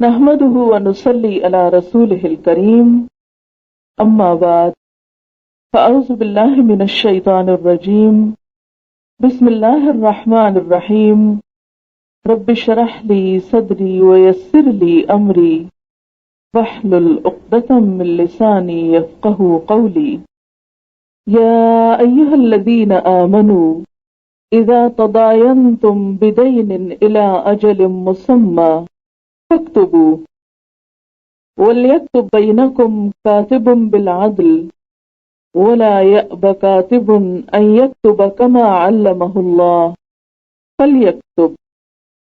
نحمده ونصلي على رسوله الكريم أما بعد فأعوذ بالله من الشيطان الرجيم بسم الله الرحمن الرحيم رب اشرح لي صدري ويسر لي أمري واحلل عقدة من لساني يفقهوا قولي يا أيها الذين آمنوا إذا تداينتم بدين إلى أجل مسمى فاكتبوا وليكتب بينكم كاتب بالعدل ولا يأب كاتب أن يكتب كما علمه الله فليكتب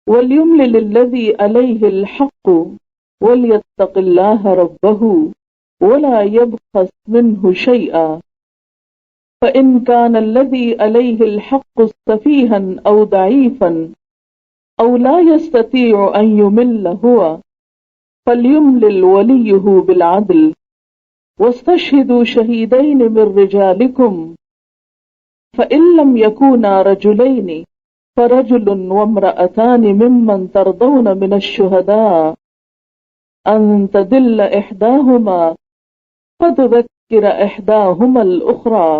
وليملل الذي عليه الحق وليتق الله ربه ولا يبخس منه شيئا فإن كان الذي عليه الحق سفيها أو ضعيفا أو لا يستطيع أن يمل هو فليملل وليه بالعدل واستشهدوا شهيدين من رجالكم فإن لم يكونا رجلين فرجل وامرأتان ممن ترضون من الشهداء أن تدل إحداهما فتذكر إحداهما الأخرى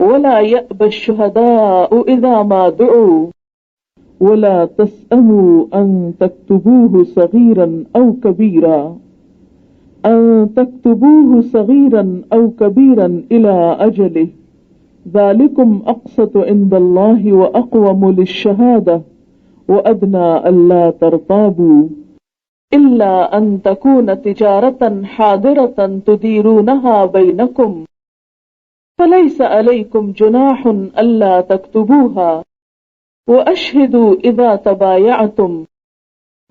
ولا يأبى الشهداء إذا ما دعوا ولا تسأموا أن تكتبوه صغيرا أو كبيرا إلى أجله ذلكم أقسط عند الله وأقوم للشهادة وأدنى ألا ترتابوا إلا أن تكون تجارة حاضرة تديرونها بينكم فليس عليكم جناح ألا تكتبوها وأشهدوا إذا تبايعتم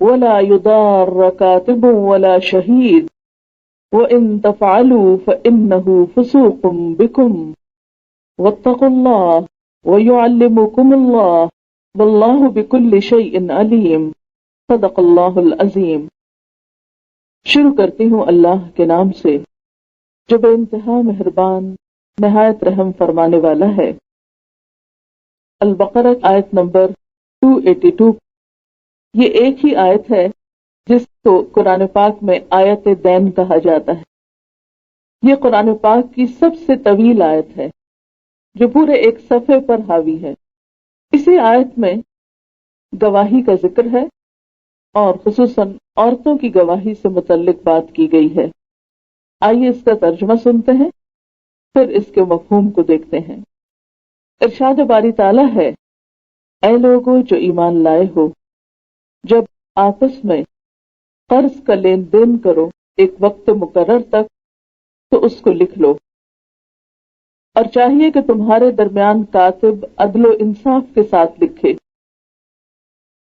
ولا يضار كاتب ولا شهيد وإن تفعلوا فإنه فسوق بكم واتقوا الله ويعلمكم الله والله بكل شيء عليم صدق اللہ العظیم۔ شروع کرتی ہوں اللہ کے نام سے جو بے انتہا مہربان نہایت رحم فرمانے والا ہے۔ البقرہ آیت نمبر 282، یہ ایک ہی آیت ہے جس کو قرآن پاک میں آیت دین کہا جاتا ہے۔ یہ قرآن پاک کی سب سے طویل آیت ہے جو پورے ایک صفحے پر حاوی ہے۔ اسی آیت میں گواہی کا ذکر ہے اور خصوصاً عورتوں کی گواہی سے متعلق بات کی گئی ہے۔ آئیے اس کا ترجمہ سنتے ہیں، پھر اس کے مفہوم کو دیکھتے ہیں۔ ارشاد باری تعالیٰ ہے، اے لوگو جو ایمان لائے ہو، جب آپس میں قرض کا لین دین کرو ایک وقت مقرر تک تو اس کو لکھ لو، اور چاہیے کہ تمہارے درمیان کاتب عدل و انصاف کے ساتھ لکھے،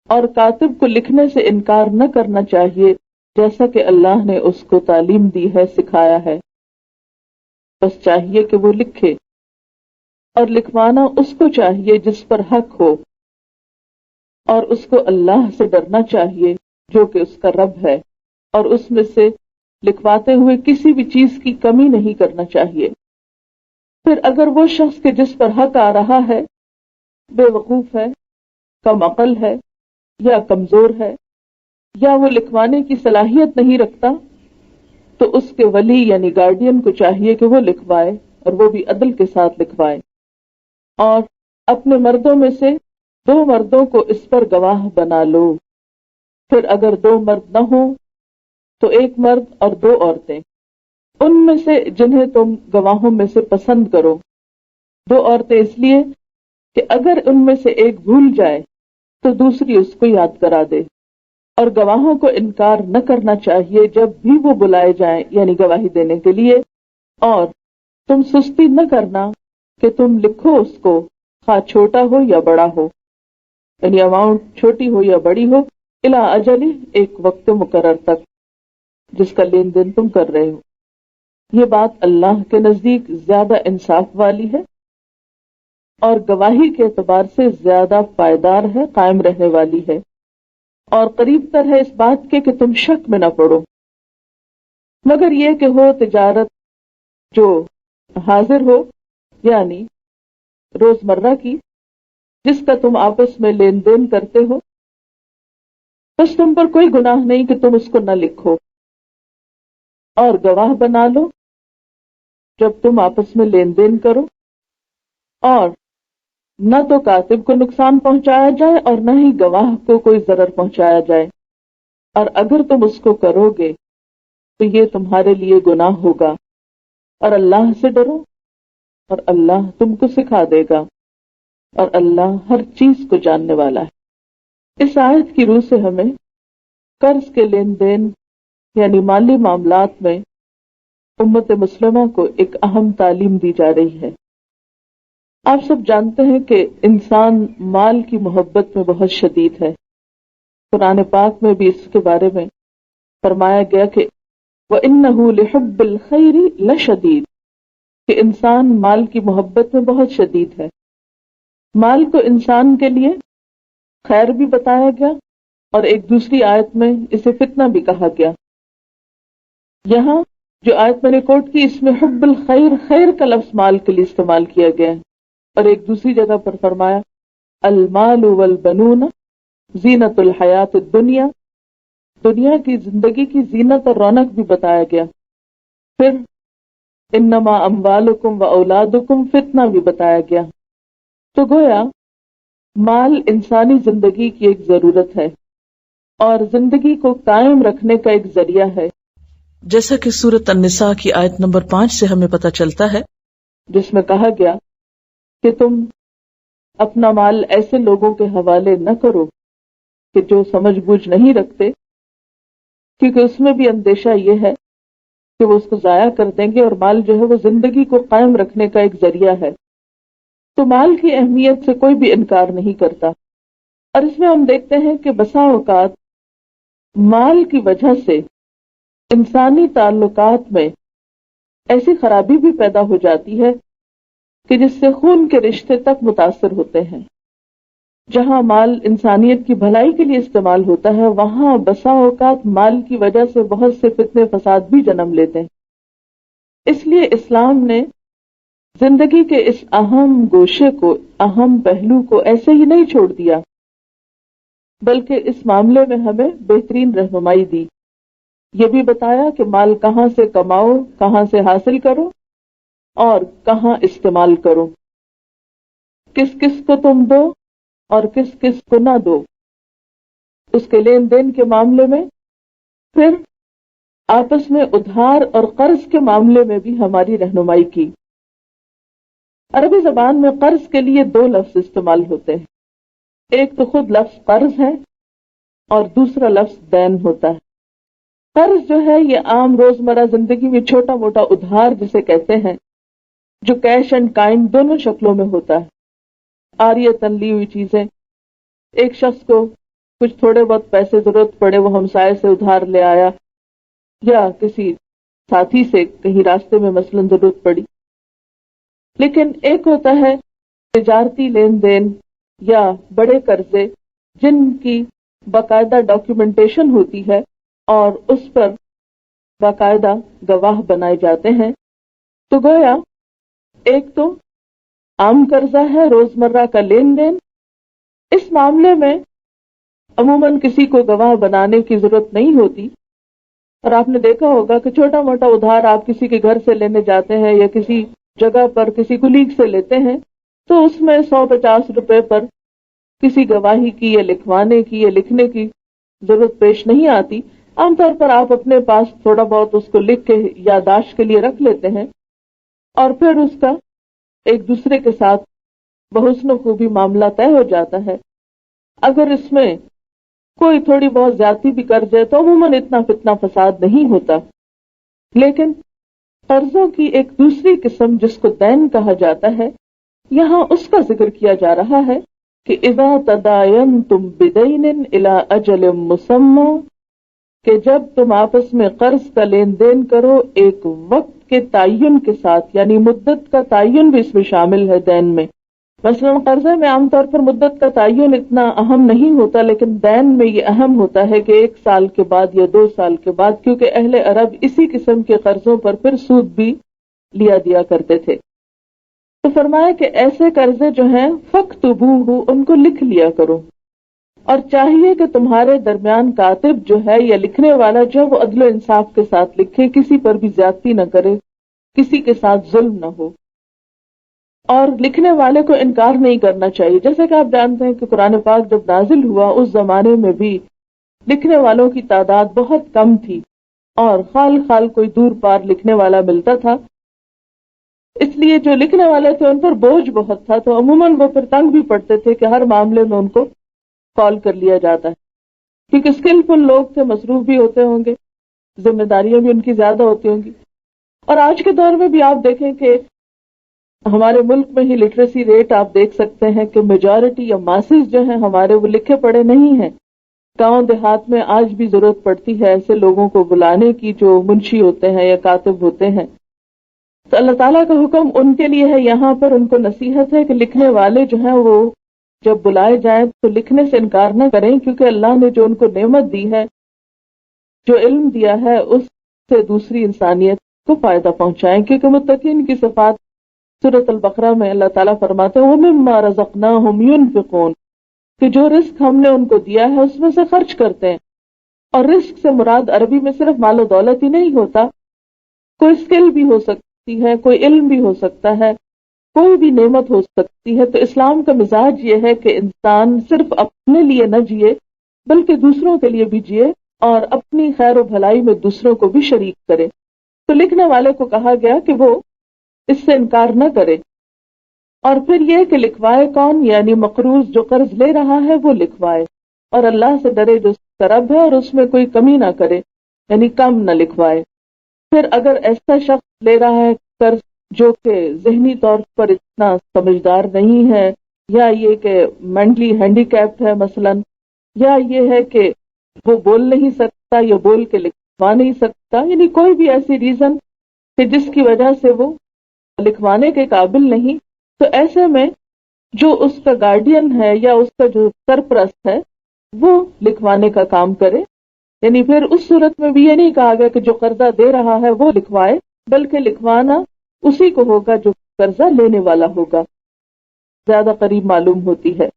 اور کاتب کو لکھنے سے انکار نہ کرنا چاہیے جیسا کہ اللہ نے اس کو تعلیم دی ہے، سکھایا ہے۔ بس چاہیے کہ وہ لکھے، اور لکھوانا اس کو چاہیے جس پر حق ہو، اور اس کو اللہ سے ڈرنا چاہیے جو کہ اس کا رب ہے، اور اس میں سے لکھواتے ہوئے کسی بھی چیز کی کمی نہیں کرنا چاہیے۔ پھر اگر وہ شخص کے جس پر حق آ رہا ہے بے وقوف ہے، کم عقل ہے یا کمزور ہے، یا وہ لکھوانے کی صلاحیت نہیں رکھتا، تو اس کے ولی یعنی گارڈین کو چاہیے کہ وہ لکھوائے، اور وہ بھی عدل کے ساتھ لکھوائے، اور اپنے مردوں میں سے 2 مردوں کو اس پر گواہ بنا لو۔ پھر اگر 2 مرد نہ ہوں تو 1 مرد اور 2 عورتیں، ان میں سے جنہیں تم گواہوں میں سے پسند کرو۔ 2 عورتیں اس لیے کہ اگر ان میں سے ایک بھول جائے تو دوسری اس کو یاد کرا دے، اور گواہوں کو انکار نہ کرنا چاہیے جب بھی وہ بلائے جائیں یعنی گواہی دینے کے لیے، اور تم سستی نہ کرنا کہ تم لکھو اس کو، خواہ چھوٹا ہو یا بڑا ہو، یعنی اماؤنٹ چھوٹی ہو یا بڑی ہو، الی اجل، ایک وقت مقرر تک جس کا لین دین تم کر رہے ہو۔ یہ بات اللہ کے نزدیک زیادہ انصاف والی ہے اور گواہی کے اعتبار سے زیادہ پائیدار ہے، قائم رہنے والی ہے، اور قریب تر ہے اس بات کے کہ تم شک میں نہ پڑو، مگر یہ کہ ہو تجارت جو حاضر ہو، یعنی روزمرہ کی، جس کا تم آپس میں لین دین کرتے ہو، بس تم پر کوئی گناہ نہیں کہ تم اس کو نہ لکھو، اور گواہ بنا لو جب تم آپس میں لین دین کرو، اور نہ تو کاتب کو نقصان پہنچایا جائے اور نہ ہی گواہ کو کوئی ضرر پہنچایا جائے، اور اگر تم اس کو کرو گے تو یہ تمہارے لیے گناہ ہوگا، اور اللہ سے ڈرو اور اللہ تم کو سکھا دے گا، اور اللہ ہر چیز کو جاننے والا ہے۔ اس آیت کی روح سے ہمیں قرض کے لین دین یعنی مالی معاملات میں امت مسلمہ کو ایک اہم تعلیم دی جا رہی ہے۔ آپ سب جانتے ہیں کہ انسان مال کی محبت میں بہت شدید ہے۔ قرآن پاک میں بھی اس کے بارے میں فرمایا گیا کہ وَإِنَّهُ لِحُبِّ الْخَيْرِ لَشَدِيدٌ، کہ انسان مال کی محبت میں بہت شدید ہے۔ مال کو انسان کے لیے خیر بھی بتایا گیا، اور ایک دوسری آیت میں اسے فتنہ بھی کہا گیا۔ یہاں جو آیت میں نے کوٹ کی، اس میں حب الخیر، خیر کا لفظ مال کے لیے استعمال کیا گیا ہے، اور ایک دوسری جگہ پر فرمایا المال والبنون زینت الحیات الدنیا، دنیا کی زندگی کی زینت اور رونق بھی بتایا گیا۔ پھر انما اموالکم و اولادکم فتنہ بھی بتایا گیا۔ تو گویا مال انسانی زندگی کی ایک ضرورت ہے اور زندگی کو قائم رکھنے کا ایک ذریعہ ہے، جیسا کہ سورۃ النساء کی آیت نمبر 5 سے ہمیں پتہ چلتا ہے، جس میں کہا گیا کہ تم اپنا مال ایسے لوگوں کے حوالے نہ کرو کہ جو سمجھ بوجھ نہیں رکھتے، کیونکہ اس میں بھی اندیشہ یہ ہے کہ وہ اس کو ضائع کر دیں گے، اور مال جو ہے وہ زندگی کو قائم رکھنے کا ایک ذریعہ ہے۔ تو مال کی اہمیت سے کوئی بھی انکار نہیں کرتا، اور اس میں ہم دیکھتے ہیں کہ بسا اوقات مال کی وجہ سے انسانی تعلقات میں ایسی خرابی بھی پیدا ہو جاتی ہے کہ جس سے خون کے رشتے تک متاثر ہوتے ہیں۔ جہاں مال انسانیت کی بھلائی کے لیے استعمال ہوتا ہے، وہاں بسا اوقات مال کی وجہ سے بہت سے فتنے فساد بھی جنم لیتے ہیں۔ اس لیے اسلام نے زندگی کے اس اہم گوشے کو، اہم پہلو کو ایسے ہی نہیں چھوڑ دیا، بلکہ اس معاملے میں ہمیں بہترین رہنمائی دی۔ یہ بھی بتایا کہ مال کہاں سے کماؤ، کہاں سے حاصل کرو، اور کہاں استعمال کرو، کس کس کو تم دو اور کس کس کو نہ دو، اس کے لین دین کے معاملے میں۔ پھر آپس میں ادھار اور قرض کے معاملے میں بھی ہماری رہنمائی کی۔ عربی زبان میں قرض کے لیے 2 لفظ استعمال ہوتے ہیں، ایک تو خود لفظ قرض ہے اور دوسرا لفظ دین ہوتا ہے۔ قرض جو ہے یہ عام روزمرہ زندگی میں چھوٹا موٹا ادھار جسے کہتے ہیں، جو کیش اینڈ کائنڈ دونوں شکلوں میں ہوتا ہے۔ عاریتاً لی ہوئی چیزیں، ایک شخص کو کچھ تھوڑے بہت پیسے ضرورت پڑے، وہ ہمسائے سے ادھار لے آیا، یا کسی ساتھی سے کہیں راستے میں مثلاً ضرورت پڑی۔ لیکن ایک ہوتا ہے تجارتی لین دین یا بڑے قرضے جن کی باقاعدہ ڈاکیومنٹیشن ہوتی ہے اور اس پر باقاعدہ گواہ بنائے جاتے ہیں۔ تو گویا ایک تو عام قرضہ ہے، روزمرہ کا لین دین، اس معاملے میں عموماً کسی کو گواہ بنانے کی ضرورت نہیں ہوتی، اور آپ نے دیکھا ہوگا کہ چھوٹا موٹا ادھار آپ کسی کے گھر سے لینے جاتے ہیں یا کسی جگہ پر کسی کلیگ سے لیتے ہیں، تو اس میں 150 روپے پر کسی گواہی کی یا لکھوانے کی یا لکھنے کی ضرورت پیش نہیں آتی۔ عام طور پر آپ اپنے پاس تھوڑا بہت اس کو لکھ کے یادداشت کے لیے رکھ لیتے ہیں، اور پھر اس کا ایک دوسرے کے ساتھ بحسن و خوبی معاملہ طے ہو جاتا ہے۔ اگر اس میں کوئی تھوڑی بہت زیادتی بھی کر جائے تو عموماً اتنا فتنہ فساد نہیں ہوتا۔ لیکن قرضوں کی ایک دوسری قسم جس کو دین کہا جاتا ہے، یہاں اس کا ذکر کیا جا رہا ہے کہ اذا تداینتم بدین الی اجل مسمی، کہ جب تم آپس میں قرض کا لین دین کرو ایک وقت کے تعین کے ساتھ، یعنی مدت کا تعین بھی اس میں شامل ہے دین میں۔ مثلا قرضے میں عام طور پر مدت کا تعین اتنا اہم نہیں ہوتا، لیکن دین میں یہ اہم ہوتا ہے کہ 1 سال کے بعد یا 2 سال کے بعد، کیونکہ اہل عرب اسی قسم کے قرضوں پر پھر سود بھی لیا دیا کرتے تھے۔ تو فرمایا کہ ایسے قرضے جو ہیں فَاكْتُبُوهُ، ان کو لکھ لیا کرو، اور چاہیے کہ تمہارے درمیان کاتب جو ہے یا لکھنے والا جو ہے وہ عدل و انصاف کے ساتھ لکھے، کسی پر بھی زیادتی نہ کرے، کسی کے ساتھ ظلم نہ ہو، اور لکھنے والے کو انکار نہیں کرنا چاہیے۔ جیسے کہ آپ جانتے ہیں کہ قرآن پاک جب نازل ہوا اس زمانے میں بھی لکھنے والوں کی تعداد بہت کم تھی، اور خال خال کوئی دور پار لکھنے والا ملتا تھا، اس لیے جو لکھنے والے تھے ان پر بوجھ بہت تھا، تو عموماً وہ پھر تنگ بھی پڑتے تھے کہ ہر معاملے میں ان کو کال کر لیا جاتا ہے، کیونکہ اسکلفل لوگ تھے، مصروف بھی ہوتے ہوں گے، ذمہ داریاں بھی ان کی زیادہ ہوتی ہوں گی۔ اور آج کے دور میں بھی آپ دیکھیں کہ ہمارے ملک میں ہی لٹریسی ریٹ آپ دیکھ سکتے ہیں کہ میجورٹی یا ماسز جو ہیں ہمارے وہ لکھے پڑھے نہیں ہیں۔ گاؤں دیہات میں آج بھی ضرورت پڑتی ہے ایسے لوگوں کو بلانے کی جو منشی ہوتے ہیں یا کاتب ہوتے ہیں۔ تو اللہ تعالیٰ کا حکم ان کے لیے ہے، یہاں پر ان کو نصیحت ہے کہ لکھنے والے جو ہیں وہ جب بلائے جائیں تو لکھنے سے انکار نہ کریں، کیونکہ اللہ نے جو ان کو نعمت دی ہے، جو علم دیا ہے، اس سے دوسری انسانیت کو فائدہ پہنچائیں۔ کیونکہ متقین کی صفات سورۃ البقرہ میں اللہ تعالیٰ فرماتے ہیں وَمِمَّا رَزَقْنَاهُمْ يُنْفِقُونَ، کہ جو رزق ہم نے ان کو دیا ہے اس میں سے خرچ کرتے ہیں۔ اور رزق سے مراد عربی میں صرف مال و دولت ہی نہیں ہوتا، کوئی اسکل بھی ہو سکتی ہے، کوئی علم بھی ہو سکتا ہے، کوئی بھی نعمت ہو سکتی ہے۔ تو اسلام کا مزاج یہ ہے کہ انسان صرف اپنے لیے نہ جیے بلکہ دوسروں کے لیے بھی جیے، اور اپنی خیر و بھلائی میں دوسروں کو بھی شریک کرے۔ تو لکھنے والے کو کہا گیا کہ وہ اس سے انکار نہ کرے، اور پھر یہ کہ لکھوائے کون، یعنی مقروض جو قرض لے رہا ہے وہ لکھوائے، اور اللہ سے ڈرے جو اس کا رب ہے، اور اس میں کوئی کمی نہ کرے، یعنی کم نہ لکھوائے۔ پھر اگر ایسا شخص لے رہا ہے قرض جو کہ ذہنی طور پر اتنا سمجھدار نہیں ہے، یا یہ کہ مینٹلی ہینڈی کیپڈ ہے مثلا، یا یہ ہے کہ وہ بول نہیں سکتا یا بول کے لکھوا نہیں سکتا، یعنی کوئی بھی ایسی ریزن کہ جس کی وجہ سے وہ لکھوانے کے قابل نہیں، تو ایسے میں جو اس کا گارڈین ہے یا اس کا جو سرپرست ہے وہ لکھوانے کا کام کرے۔ یعنی پھر اس صورت میں بھی یہ نہیں کہا گیا کہ جو قرضہ دے رہا ہے وہ لکھوائے، بلکہ لکھوانا اسی کو ہوگا جو قرضہ لینے والا ہوگا، زیادہ قریب معلوم ہوتی ہے،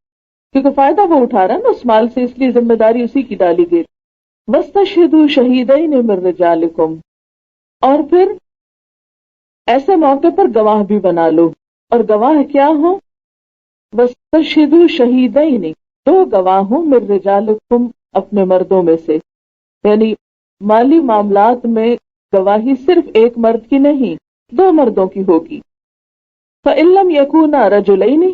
کیونکہ فائدہ وہ اٹھا رہا ہے نا اس مال سے، اس لیے ذمہ داری اسی کی ڈالی گئی۔ وَاسْتَشْهِدُوا شَهِيدَيْنِ مِن رِّجَالِكُمْ، اور پھر ایسے موقع پر گواہ بھی بنا لو، اور گواہ کیا ہو؟ وَاسْتَشْهِدُوا شَهِيدَيْنِ، دو گواہ ہوں، مِن رِّجَالِكُمْ، اپنے مردوں میں سے، یعنی مالی معاملات میں گواہی صرف ایک مرد کی نہیں، دو مردوں کی ہوگی۔ فَإِن لَّمْ يَكُونَا رَجُلَيْنِ،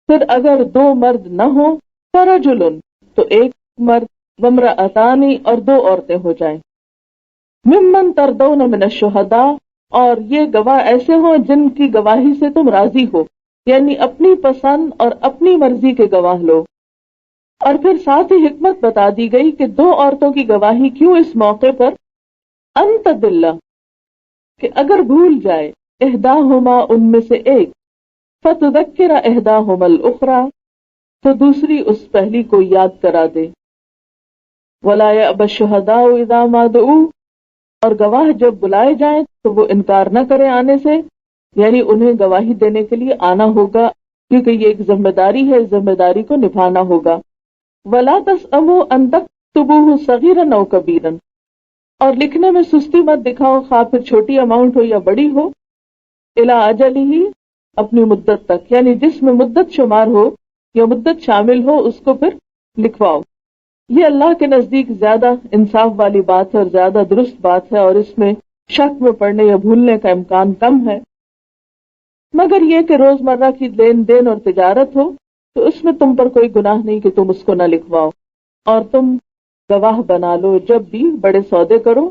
پھر اگر دو مرد نہ ہوں، فَرَجُلٌ، تو ایک مرد، وَامْرَأَتَانِ، اور دو عورتیں ہو جائیں، مِمَّن تَرْضَوْنَ مِنَ الشُّهَدَاءِ، اور یہ گواہ ایسے ہوں جن کی گواہی سے تم راضی ہو، یعنی اپنی پسند اور اپنی مرضی کے گواہ لو۔ اور پھر ساتھ ہی حکمت بتا دی گئی کہ دو عورتوں کی گواہی کیوں اس موقع پر، ان تدل، کہ اگر بھول جائے، احداہما، ان میں سے ایک، فتذکر احداہما الاخری، تو دوسری اس پہلی کو یاد کرا دے۔ ولا یأبی الشہداء اذا ما دعوا، اور گواہ جب بلائے جائیں تو وہ انکار نہ کرے آنے سے، یعنی انہیں گواہی دینے کے لیے آنا ہوگا، کیونکہ یہ ایک ذمہ داری ہے، اس ذمہ داری کو نبھانا ہوگا۔ ولا تسأموا ان تکتبوہ صغیرا او کبیرا، اور لکھنے میں سستی مت دکھاؤ، خواہ پھر چھوٹی اماؤنٹ ہو یا بڑی ہو، الی اجلہ، اپنی مدت تک، یعنی جس میں مدت شمار ہو یا مدت شامل ہو اس کو پھر لکھواؤ۔ یہ اللہ کے نزدیک زیادہ انصاف والی بات ہے اور زیادہ درست بات ہے، اور اس میں شک میں پڑنے یا بھولنے کا امکان کم ہے۔ مگر یہ کہ روزمرہ کی لین دین اور تجارت ہو تو اس میں تم پر کوئی گناہ نہیں کہ تم اس کو نہ لکھواؤ، اور تم گواہ بنا لو جب بھی بڑے سودے کرو،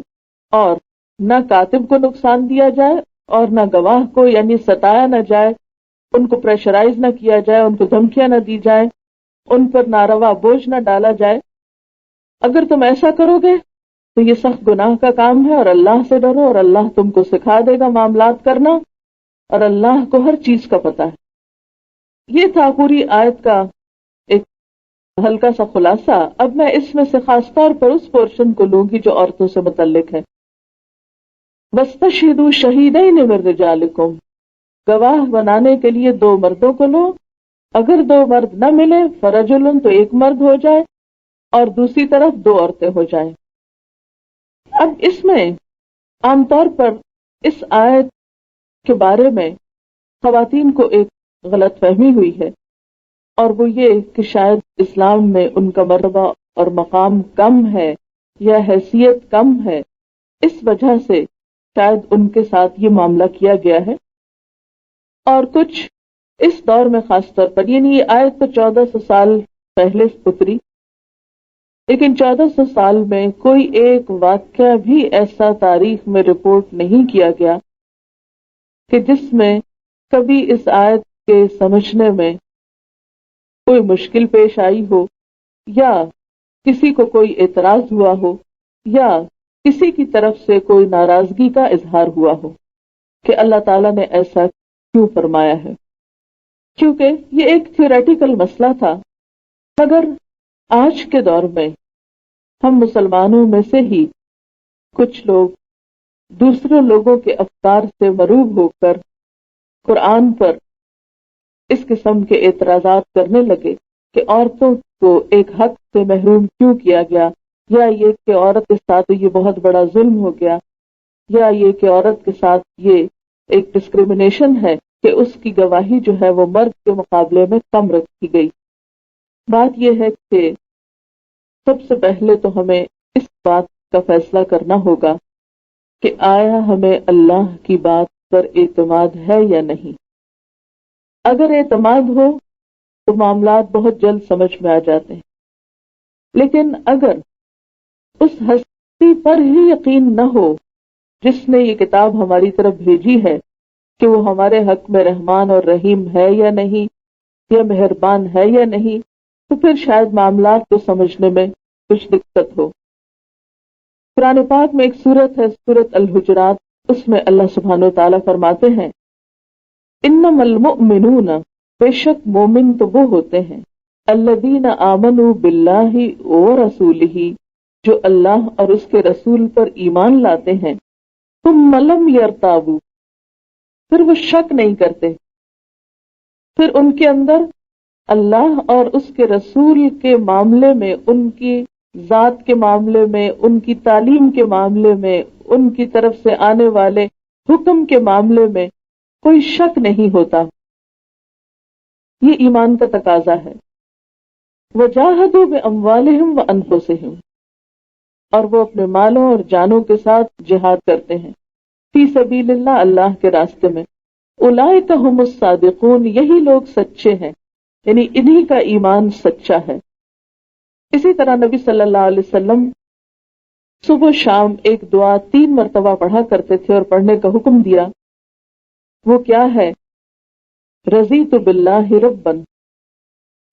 اور نہ کاتب کو نقصان دیا جائے اور نہ گواہ کو، یعنی ستایا نہ جائے، ان کو پریشرائز نہ کیا جائے، ان کو دھمکیاں نہ دی جائیں، ان پر ناروا بوجھ نہ ڈالا جائے۔ اگر تم ایسا کرو گے تو یہ سخت گناہ کا کام ہے، اور اللہ سے ڈرو، اور اللہ تم کو سکھا دے گا معاملات کرنا، اور اللہ کو ہر چیز کا پتہ ہے۔ یہ تھا پوری آیت کا ایک ہلکا سا خلاصہ۔ اب میں اس میں سے خاص طور پر اس پورشن کو لوں گی جو عورتوں سے متعلق ہے۔ وَاسْتَشْهِدُوا شَهِيدَيْنِ مِن رِّجَالِكُمْ، گواہ بنانے کے لیے دو مردوں کو لو، اگر دو مرد نہ ملے، فَرَجُلٌ، تو ایک مرد ہو جائے، اور دوسری طرف 2 عورتیں ہو جائیں۔ اب اس میں عام طور پر اس آیت کے بارے میں خواتین کو ایک غلط فہمی ہوئی ہے، اور وہ یہ کہ شاید اسلام میں ان کا مرتبہ اور مقام کم ہے یا حیثیت کم ہے، اس وجہ سے شاید ان کے ساتھ یہ معاملہ کیا گیا ہے۔ اور کچھ اس دور میں خاص طور پر، یعنی یہ آیت تو 1400 سال پہلے اتری، لیکن 1400 سال میں کوئی ایک واقعہ بھی ایسا تاریخ میں رپورٹ نہیں کیا گیا کہ جس میں کبھی اس آیت کے سمجھنے میں کوئی مشکل پیش آئی ہو، یا کسی کو کوئی اعتراض ہوا ہو، یا کسی کی طرف سے کوئی ناراضگی کا اظہار ہوا ہو کہ اللہ تعالیٰ نے ایسا کیوں فرمایا ہے، کیونکہ یہ ایک تھیوریٹیکل مسئلہ تھا۔ مگر آج کے دور میں ہم مسلمانوں میں سے ہی کچھ لوگ دوسرے لوگوں کے افکار سے مروب ہو کر قرآن پر اس قسم کے اعتراضات کرنے لگے کہ عورتوں کو ایک حق سے محروم کیوں کیا گیا، یا یہ کہ عورت کے ساتھ یہ بہت بڑا ظلم ہو گیا، یا یہ کہ عورت کے ساتھ یہ ایک ڈسکریمنیشن ہے کہ اس کی گواہی جو ہے وہ مرد کے مقابلے میں کم رکھی گئی۔ بات یہ ہے کہ سب سے پہلے تو ہمیں اس بات کا فیصلہ کرنا ہوگا کہ آیا ہمیں اللہ کی بات پر اعتماد ہے یا نہیں۔ اگر اعتماد ہو تو معاملات بہت جلد سمجھ میں آ جاتے ہیں، لیکن اگر اس ہستی پر ہی یقین نہ ہو جس نے یہ کتاب ہماری طرف بھیجی ہے کہ وہ ہمارے حق میں رحمان اور رحیم ہے یا نہیں، یا مہربان ہے یا نہیں، تو پھر شاید معاملات کو سمجھنے میں کچھ دقت ہو۔ قرآن پاک میں ایک سورت ہے، سورت الحجرات، اس میں اللہ سبحانہ وتعالیٰ فرماتے ہیں، انما المؤمنون، بے شک مومن تو وہ ہوتے ہیں، الذین آمنوا باللہ ورسولہ، جو اللہ اور اس کے رسول پر ایمان لاتے ہیں، ثم لم یرتابوا، پھر وہ شک نہیں کرتے، پھر ان کے اندر اللہ اور اس کے رسول کے معاملے میں، ان کی ذات کے معاملے میں، ان کی تعلیم کے معاملے میں، ان کی طرف سے آنے والے حکم کے معاملے میں کوئی شک نہیں ہوتا۔ یہ ایمان کا تقاضا ہے۔ وَجَاهَدُوا بِأَمْوَالِهِمْ وَأَنفُسِهِمْ، اور وہ اپنے مالوں اور جانوں کے ساتھ جہاد کرتے ہیں، فی سبیل اللہ، اللہ کے راستے میں۔ اولئک ھم الصادقون، یہی لوگ سچے ہیں، یعنی انہی کا ایمان سچا ہے۔ اسی طرح نبی صلی اللہ علیہ وسلم صبح شام ایک دعا 3 مرتبہ پڑھا کرتے تھے اور پڑھنے کا حکم دیا۔ وہ کیا ہے؟ رضیت باللہ ربا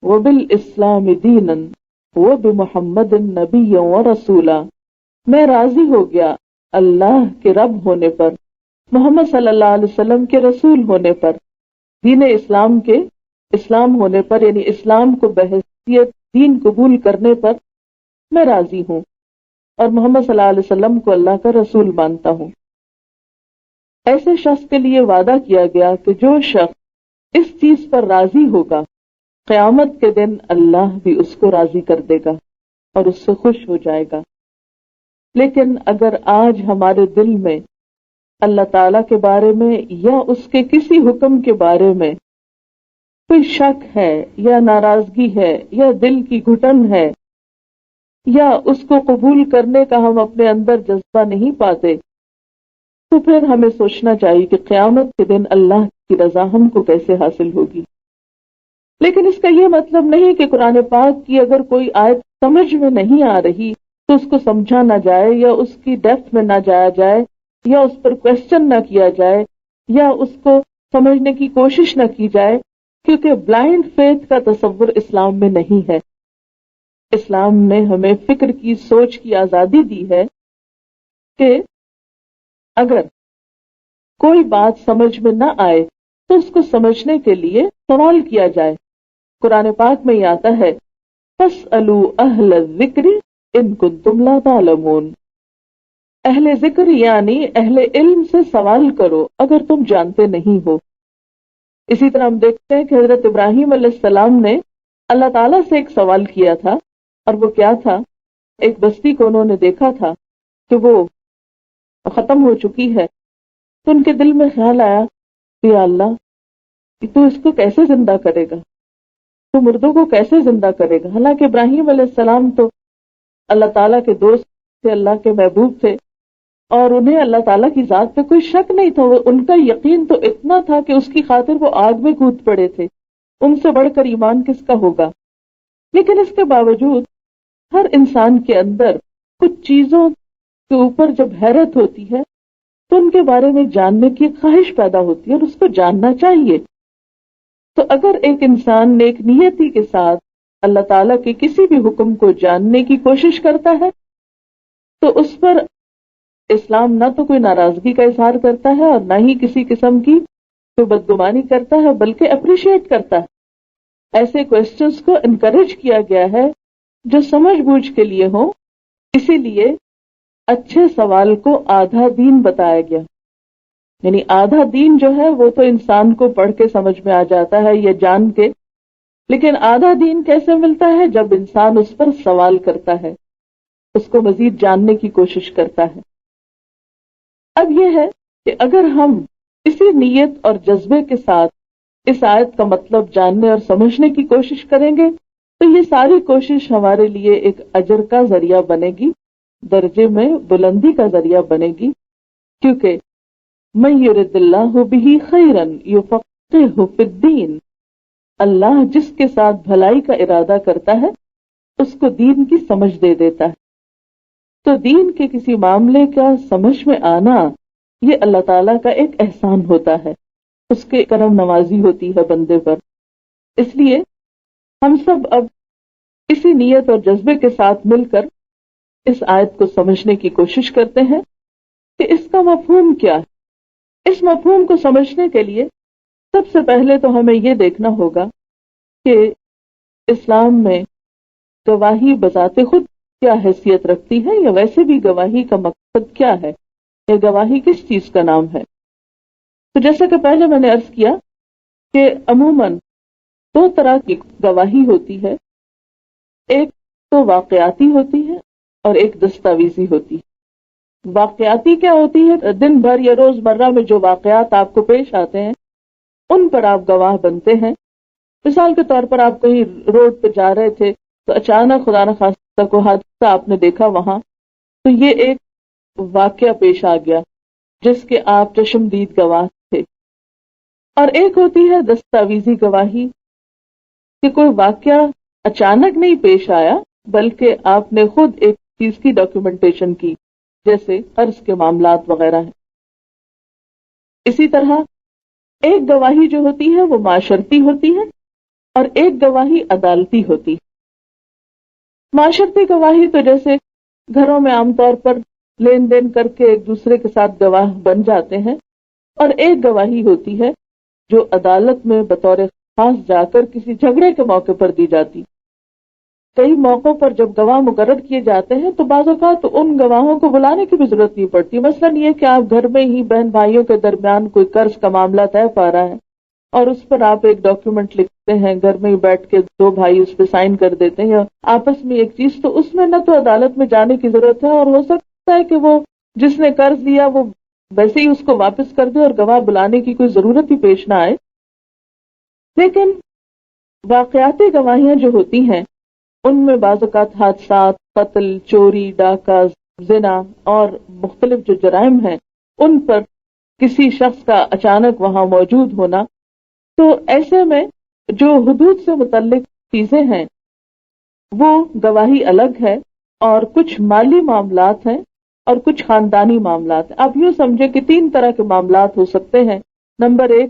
وبالاسلام دینا وبمحمد نبیا ورسولا، میں راضی ہو گیا اللہ کے رب ہونے پر، محمد صلی اللہ علیہ وسلم کے رسول ہونے پر، دین اسلام کے اسلام ہونے پر، یعنی اسلام کو بحیثیت دین قبول کرنے پر میں راضی ہوں، اور محمد صلی اللہ علیہ وسلم کو اللہ کا رسول مانتا ہوں۔ ایسے شخص کے لیے وعدہ کیا گیا کہ جو شخص اس چیز پر راضی ہوگا، قیامت کے دن اللہ بھی اس کو راضی کر دے گا اور اس سے خوش ہو جائے گا۔ لیکن اگر آج ہمارے دل میں اللہ تعالیٰ کے بارے میں یا اس کے کسی حکم کے بارے میں کوئی شک ہے یا ناراضگی ہے یا دل کی گھٹن ہے، یا اس کو قبول کرنے کا ہم اپنے اندر جذبہ نہیں پاتے، تو پھر ہمیں سوچنا چاہیے کہ قیامت کے دن اللہ کی رضا ہم کو کیسے حاصل ہوگی۔ لیکن اس کا یہ مطلب نہیں کہ قرآن پاک کی اگر کوئی آیت سمجھ میں نہیں آ رہی تو اس کو سمجھا نہ جائے، یا اس کی ڈیپتھ میں نہ جایا جائے، یا اس پر کویسچن نہ کیا جائے، یا اس کو سمجھنے کی کوشش نہ کی جائے، کیونکہ بلائنڈ فیتھ کا تصور اسلام میں نہیں ہے۔ اسلام نے ہمیں فکر کی، سوچ کی آزادی دی ہے کہ اگر کوئی بات سمجھ میں نہ آئے تو اس کو سمجھنے کے لیے سوال کیا جائے۔ قرآن پاک میں یہ آتا ہے، فَاسْأَلُوا أَهْلَ الذِّكْرِ إِن كُنتُمْ لَا تَعْلَمُونَ، اہل ذکر یعنی اہل علم سے سوال کرو اگر تم جانتے نہیں ہو۔ اسی طرح ہم دیکھتے ہیں کہ حضرت ابراہیم علیہ السلام نے اللہ تعالیٰ سے ایک سوال کیا تھا اور وہ کیا تھا؟ ایک بستی کو انہوں نے دیکھا تھا کہ وہ ختم ہو چکی ہے، تو ان کے دل میں خیال آیا کہ یا اللہ، تو اس کو کیسے زندہ کرے گا، تو مردوں کو کیسے زندہ کرے گا؟ حالانکہ ابراہیم علیہ السلام تو اللہ تعالیٰ کے دوست تھے، اللہ کے محبوب تھے، اور انہیں اللہ تعالیٰ کی ذات پہ کوئی شک نہیں تھا، ان کا یقین تو اتنا تھا کہ اس کی خاطر وہ آگ میں کود پڑے تھے، ان سے بڑھ کر ایمان کس کا ہوگا؟ لیکن اس کے باوجود ہر انسان کے اندر کچھ چیزوں کے اوپر جب حیرت ہوتی ہے تو ان کے بارے میں جاننے کی خواہش پیدا ہوتی ہے اور اس کو جاننا چاہیے۔ تو اگر ایک انسان نیک نیتی کے ساتھ اللہ تعالیٰ کے کسی بھی حکم کو جاننے کی کوشش کرتا ہے تو اس پر اسلام نہ تو کوئی ناراضگی کا اظہار کرتا ہے اور نہ ہی کسی قسم کی کوئی بدگمانی کرتا ہے، بلکہ اپریشیٹ کرتا ہے۔ ایسے کوسچنز کو انکریج کیا گیا ہے جو سمجھ بوجھ کے لیے ہوں، اسی لیے اچھے سوال کو آدھا دین بتایا گیا۔ یعنی آدھا دین جو ہے وہ تو انسان کو پڑھ کے سمجھ میں آ جاتا ہے یا جان کے، لیکن آدھا دین کیسے ملتا ہے؟ جب انسان اس پر سوال کرتا ہے، اس کو مزید جاننے کی کوشش کرتا ہے۔ اب یہ ہے کہ اگر ہم اسی نیت اور جذبے کے ساتھ اس آیت کا مطلب جاننے اور سمجھنے کی کوشش کریں گے تو یہ ساری کوشش ہمارے لیے ایک اجر کا ذریعہ بنے گی، درجے میں بلندی کا ذریعہ بنے گی، کیونکہ من یرد اللہ بہ خیرا یفقہہ فی الدین، اللہ جس کے ساتھ بھلائی کا ارادہ کرتا ہے اس کو دین کی سمجھ دے دیتا ہے۔ تو دین کے کسی معاملے کا سمجھ میں آنا یہ اللہ تعالیٰ کا ایک احسان ہوتا ہے، اس کے کرم نوازی ہوتی ہے بندے پر۔ اس لیے ہم سب اب اسی نیت اور جذبے کے ساتھ مل کر اس آیت کو سمجھنے کی کوشش کرتے ہیں کہ اس کا مفہوم کیا ہے۔ اس مفہوم کو سمجھنے کے لیے سب سے پہلے تو ہمیں یہ دیکھنا ہوگا کہ اسلام میں گواہی بذات خود کیا حیثیت رکھتی ہے، یا ویسے بھی گواہی کا مقصد کیا ہے، یا گواہی کس چیز کا نام ہے۔ تو جیسا کہ پہلے میں نے عرض کیا کہ عموماً دو طرح کی گواہی ہوتی ہے، ایک تو واقعاتی ہوتی ہے اور ایک دستاویزی ہوتی ہے۔ واقعاتی کیا ہوتی ہے؟ دن بھر یا روز مرہ میں جو واقعات آپ کو پیش آتے ہیں ان پر آپ گواہ بنتے ہیں۔ مثال کے طور پر آپ کہیں روڈ پہ جا رہے تھے تو اچانک خدا نخواستہ کو حادثہ آپ نے دیکھا وہاں، تو یہ ایک واقعہ پیش آ گیا جس کے آپ چشمدید گواہ تھے۔ اور ایک ہوتی ہے دستاویزی گواہی کہ کوئی واقعہ اچانک نہیں پیش آیا بلکہ آپ نے خود ایک چیز کی ڈاکیومنٹیشن کی، جیسے قرض کے معاملات وغیرہ ہیں۔ اسی طرح ایک گواہی جو ہوتی ہے وہ معاشرتی ہوتی ہے اور ایک گواہی عدالتی ہوتی ہے۔ معاشرتی گواہی تو جیسے گھروں میں عام طور پر لین دین کر کے ایک دوسرے کے ساتھ گواہ بن جاتے ہیں، اور ایک گواہی ہوتی ہے جو عدالت میں بطور خاص جا کر کسی جھگڑے کے موقع پر دی جاتی۔ کئی موقعوں پر جب گواہ مقرر کیے جاتے ہیں تو بعض اوقات ان گواہوں کو بلانے کی بھی ضرورت نہیں پڑتی۔ مثلاً یہ کہ آپ گھر میں ہی بہن بھائیوں کے درمیان کوئی قرض کا معاملہ طے پا رہا ہے اور اس پر آپ ایک ڈاکیومنٹ لکھتے ہیں، گھر میں ہی بیٹھ کے دو بھائی اس پہ سائن کر دیتے ہیں آپس میں ایک چیز، تو اس میں نہ تو عدالت میں جانے کی ضرورت ہے، اور ہو سکتا ہے کہ وہ جس نے قرض لیا وہ ویسے ہی اس کو واپس کر دے اور گواہ بلانے کی کوئی ضرورت ہی پیش نہ آئے۔ لیکن واقعاتی گواہیاں جو ہوتی ہیں ان میں بعض اوقات حادثات، قتل، چوری، ڈاکہ، زنا اور مختلف جو جرائم ہیں ان پر کسی شخص کا اچانک وہاں موجود ہونا، تو ایسے میں جو حدود سے متعلق چیزیں ہیں وہ گواہی الگ ہے، اور کچھ مالی معاملات ہیں اور کچھ خاندانی معاملات ہیں۔ آپ یوں سمجھے کہ تین طرح کے معاملات ہو سکتے ہیں۔ نمبر ایک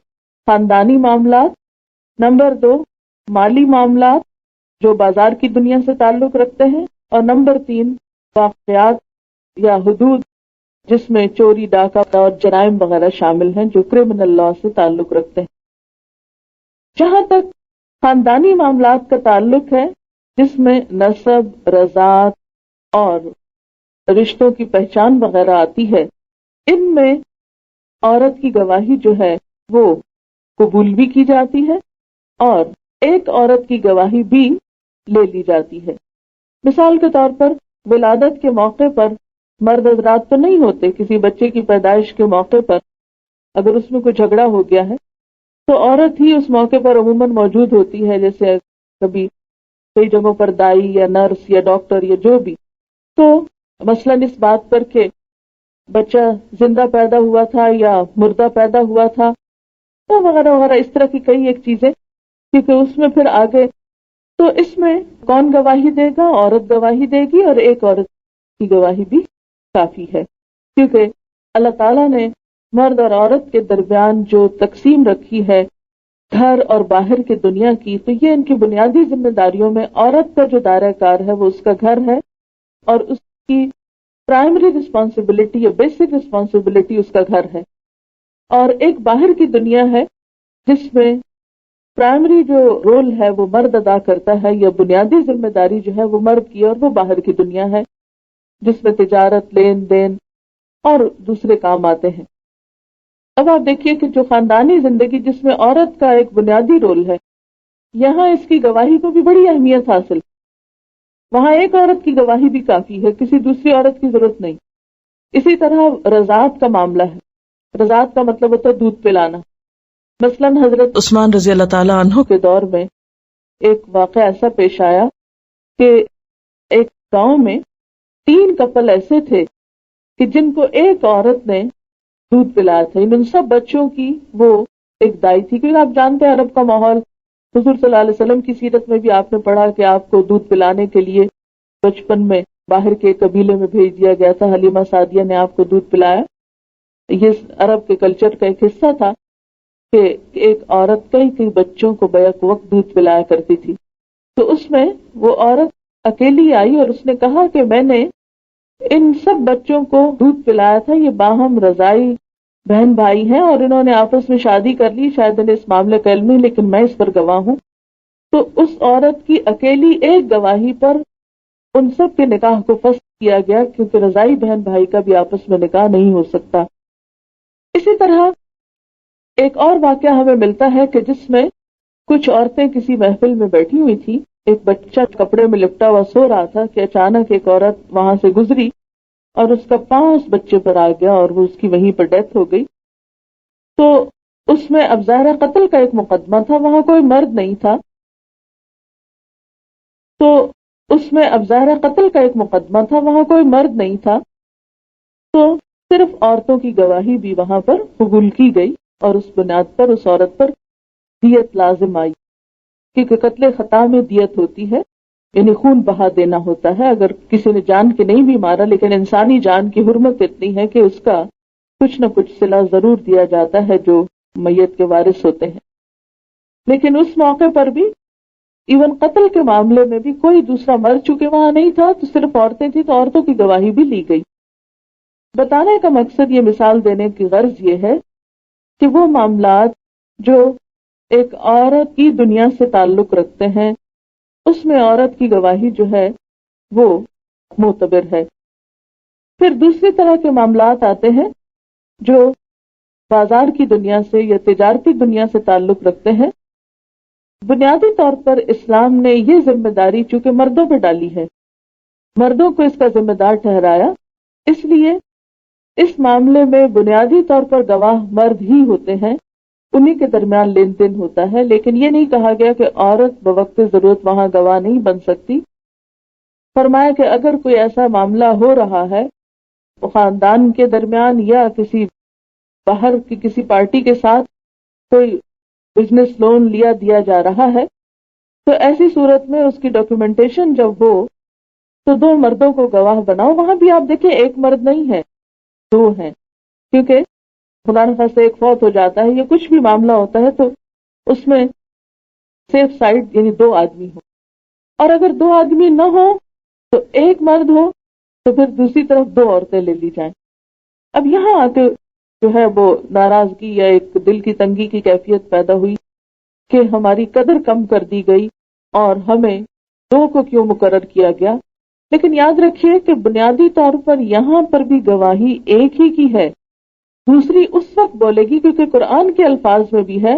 خاندانی معاملات، نمبر دو مالی معاملات جو بازار کی دنیا سے تعلق رکھتے ہیں، اور نمبر تین واقعات یا حدود جس میں چوری، ڈاکہ اور جرائم وغیرہ شامل ہیں جو کرمنل لا سے تعلق رکھتے ہیں۔ جہاں تک خاندانی معاملات کا تعلق ہے جس میں نسب، رضاعت اور رشتوں کی پہچان وغیرہ آتی ہے، ان میں عورت کی گواہی جو ہے وہ قبول بھی کی جاتی ہے اور ایک عورت کی گواہی بھی لے لی جاتی ہے۔ مثال کے طور پر ولادت کے موقع پر مرد حضرات تو نہیں ہوتے، کسی بچے کی پیدائش کے موقع پر اگر اس میں کوئی جھگڑا ہو گیا ہے تو عورت ہی اس موقع پر عموماً موجود ہوتی ہے، جیسے کبھی کئی جگہوں پر دائی یا نرس یا ڈاکٹر یا جو بھی. تو مثلاً اس بات پر کہ بچہ زندہ پیدا ہوا تھا یا مردہ پیدا ہوا تھا تو وغیرہ وغیرہ، اس طرح کی کئی ایک چیزیں، کیونکہ اس میں پھر آگے تو اس میں کون گواہی دے گا؟ عورت گواہی دے گی، اور ایک عورت کی گواہی بھی کافی ہے، کیونکہ اللہ تعالیٰ نے مرد اور عورت کے درمیان جو تقسیم رکھی ہے گھر اور باہر کی دنیا کی، تو یہ ان کی بنیادی ذمہ داریوں میں عورت کا جو دائرہ کار ہے وہ اس کا گھر ہے، اور اس کی پرائمری رسپانسبلٹی یا بیسک رسپانسبلٹی اس کا گھر ہے. اور ایک باہر کی دنیا ہے جس میں پرائمری جو رول ہے وہ مرد ادا کرتا ہے، یا بنیادی ذمہ داری جو ہے وہ مرد کی، اور وہ باہر کی دنیا ہے جس میں تجارت، لین دین اور دوسرے کام آتے ہیں. اب آپ دیکھیے کہ جو خاندانی زندگی جس میں عورت کا ایک بنیادی رول ہے، یہاں اس کی گواہی کو بھی بڑی اہمیت حاصل. وہاں ایک عورت کی گواہی بھی کافی ہے، کسی دوسری عورت کی ضرورت نہیں. اسی طرح رضاعت کا معاملہ ہے. رضاعت کا مطلب ہوتا ہے دودھ پلانا. مثلاً حضرت عثمان رضی اللہ تعالیٰ عنہ کے دور میں ایک واقعہ ایسا پیش آیا کہ ایک گاؤں میں 3 کپل ایسے تھے کہ جن کو ایک عورت نے دودھ پلایا تھا. ان سب بچوں کی وہ ایک دائی تھی، کیونکہ آپ جانتے ہیں عرب کا ماحول. حضور صلی اللہ علیہ وسلم کی سیرت میں بھی آپ نے پڑھا کہ آپ کو دودھ پلانے کے لیے بچپن میں باہر کے قبیلے میں بھیج دیا گیا تھا. حلیمہ سعدیہ نے آپ کو دودھ پلایا. یہ عرب کے کلچر کا ایک حصہ تھا کہ ایک عورت کئی بچوں کو بیک وقت دودھ پلایا کرتی تھی. تو اس میں وہ عورت اکیلی آئی اور اس نے کہا کہ میں نے ان سب بچوں کو دودھ پلایا تھا، یہ باہم رضائی بہن بھائی ہیں اور انہوں نے آپس میں شادی کر لی، شاید انہیں اس معاملے کا علم نہیں لیکن میں اس پر گواہ ہوں. تو اس عورت کی اکیلی ایک گواہی پر ان سب کے نکاح کو فسخ کیا گیا، کیونکہ رضائی بہن بھائی کا بھی آپس میں نکاح نہیں ہو سکتا. اسی طرح ایک اور واقعہ ہمیں ملتا ہے کہ جس میں کچھ عورتیں کسی محفل میں بیٹھی ہوئی تھی، ایک بچہ کپڑے میں لپٹا ہوا سو رہا تھا کہ اچانک ایک عورت وہاں سے گزری اور اس کا پاؤں اس بچے پر آ گیا اور وہ اس کی وہیں پر ڈیتھ ہو گئی. تو اس میں اب ظاہر قتل کا ایک مقدمہ تھا، وہاں کوئی مرد نہیں تھا. تو اس میں اب ظاہر قتل کا ایک مقدمہ تھا، وہاں کوئی مرد نہیں تھا. تو صرف عورتوں کی گواہی بھی وہاں پر قبول کی گئی اور اس بنیاد پر اس عورت پر دیت لازم آئی، کیونکہ قتل خطا میں دیت ہوتی ہے، یعنی خون بہا دینا ہوتا ہے. اگر کسی نے جان کے نہیں بھی مارا لیکن انسانی جان کی حرمت اتنی ہے کہ اس کا کچھ نہ کچھ صلہ ضرور دیا جاتا ہے جو میت کے وارث ہوتے ہیں. لیکن اس موقع پر بھی ایون قتل کے معاملے میں بھی کوئی دوسرا مرد چونکہ وہاں نہیں تھا تو صرف عورتیں تھیں، تو عورتوں کی گواہی بھی لی گئی. بتانے کا مقصد، یہ مثال دینے کی غرض یہ ہے کہ وہ معاملات جو ایک عورت کی دنیا سے تعلق رکھتے ہیں اس میں عورت کی گواہی جو ہے وہ معتبر ہے. پھر دوسری طرح کے معاملات آتے ہیں جو بازار کی دنیا سے یا تجارتی دنیا سے تعلق رکھتے ہیں. بنیادی طور پر اسلام نے یہ ذمہ داری چونکہ مردوں پہ ڈالی ہے، مردوں کو اس کا ذمہ دار ٹھہرایا، اس لیے اس معاملے میں بنیادی طور پر گواہ مرد ہی ہوتے ہیں، انہی کے درمیان لین دین ہوتا ہے. لیکن یہ نہیں کہا گیا کہ عورت بوقت ضرورت وہاں گواہ نہیں بن سکتی. فرمایا کہ اگر کوئی ایسا معاملہ ہو رہا ہے خاندان کے درمیان یا کسی باہر کی کسی پارٹی کے ساتھ کوئی بزنس لون لیا دیا جا رہا ہے، تو ایسی صورت میں اس کی ڈاکیومنٹیشن جب ہو تو 2 مردوں کو گواہ بناؤ. وہاں بھی آپ دیکھیں ایک مرد نہیں ہے، 2 ہیں، کیونکہ خدا نخواستہ ایک فوت ہو جاتا ہے یا کچھ بھی معاملہ ہوتا ہے تو اس میں سیف سائڈ یعنی 2 آدمی ہو، اور اگر 2 آدمی نہ ہو تو ایک مرد ہو تو پھر دوسری طرف 2 عورتیں لے لی جائیں. اب یہاں آ کے جو ہے وہ ناراضگی یا ایک دل کی تنگی کی کیفیت پیدا ہوئی کہ ہماری قدر کم کر دی گئی اور ہمیں 2 کو کیوں مقرر کیا گیا. لیکن یاد رکھیے کہ بنیادی طور پر یہاں پر بھی گواہی ایک ہی کی ہے، دوسری اس وقت بولے گی کیونکہ قرآن کے الفاظ میں بھی ہے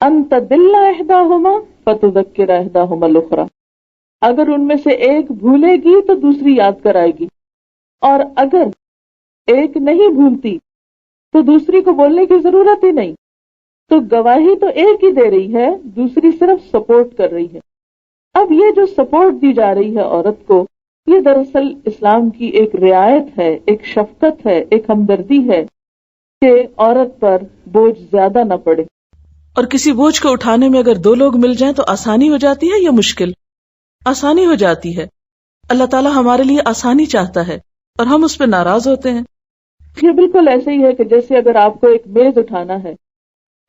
ان تدل احداہما فتذکر احداہما الاخری، اگر ان میں سے ایک بھولے گی تو دوسری یاد کرائے گی، اور اگر ایک نہیں بھولتی تو دوسری کو بولنے کی ضرورت ہی نہیں. تو گواہی تو ایک ہی دے رہی ہے، دوسری صرف سپورٹ کر رہی ہے. اب یہ جو سپورٹ دی جا رہی ہے عورت کو، یہ دراصل اسلام کی ایک رعایت ہے، ایک شفقت ہے، ایک ہمدردی ہے کہ عورت پر بوجھ زیادہ نہ پڑے. اور کسی بوجھ کو اٹھانے میں اگر دو لوگ مل جائیں تو آسانی ہو جاتی ہے یا مشکل؟ آسانی ہو جاتی ہے. اللہ تعالیٰ ہمارے لیے آسانی چاہتا ہے اور ہم اس پہ ناراض ہوتے ہیں. یہ بالکل ایسے ہی ہے کہ جیسے اگر آپ کو ایک میز اٹھانا ہے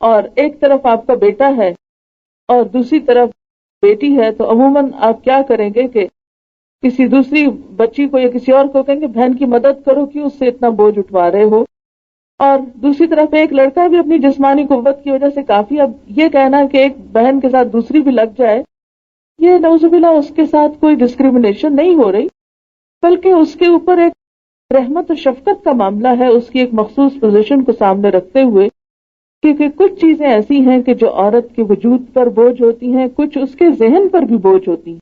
اور ایک طرف آپ کا بیٹا ہے اور دوسری طرف بیٹی ہے، تو عموماً آپ کیا کریں گے کہ کسی دوسری بچی کو یا کسی اور کو کہیں گے بہن کی مدد کرو، کیوں اس سے اتنا بوجھ اٹھوا رہے ہو. اور دوسری طرف ایک لڑکا بھی اپنی جسمانی قوت کی وجہ سے کافی، اب یہ کہنا کہ ایک بہن کے ساتھ دوسری بھی لگ جائے، یہ نعوذ باللہ اس کے ساتھ کوئی ڈسکریمنیشن نہیں ہو رہی، بلکہ اس کے اوپر ایک رحمت و شفقت کا معاملہ ہے، اس کی ایک مخصوص پوزیشن کو سامنے رکھتے ہوئے. کیونکہ کچھ چیزیں ایسی ہیں کہ جو عورت کے وجود پر بوجھ ہوتی ہیں، کچھ اس کے ذہن پر بھی بوجھ ہوتی ہیں.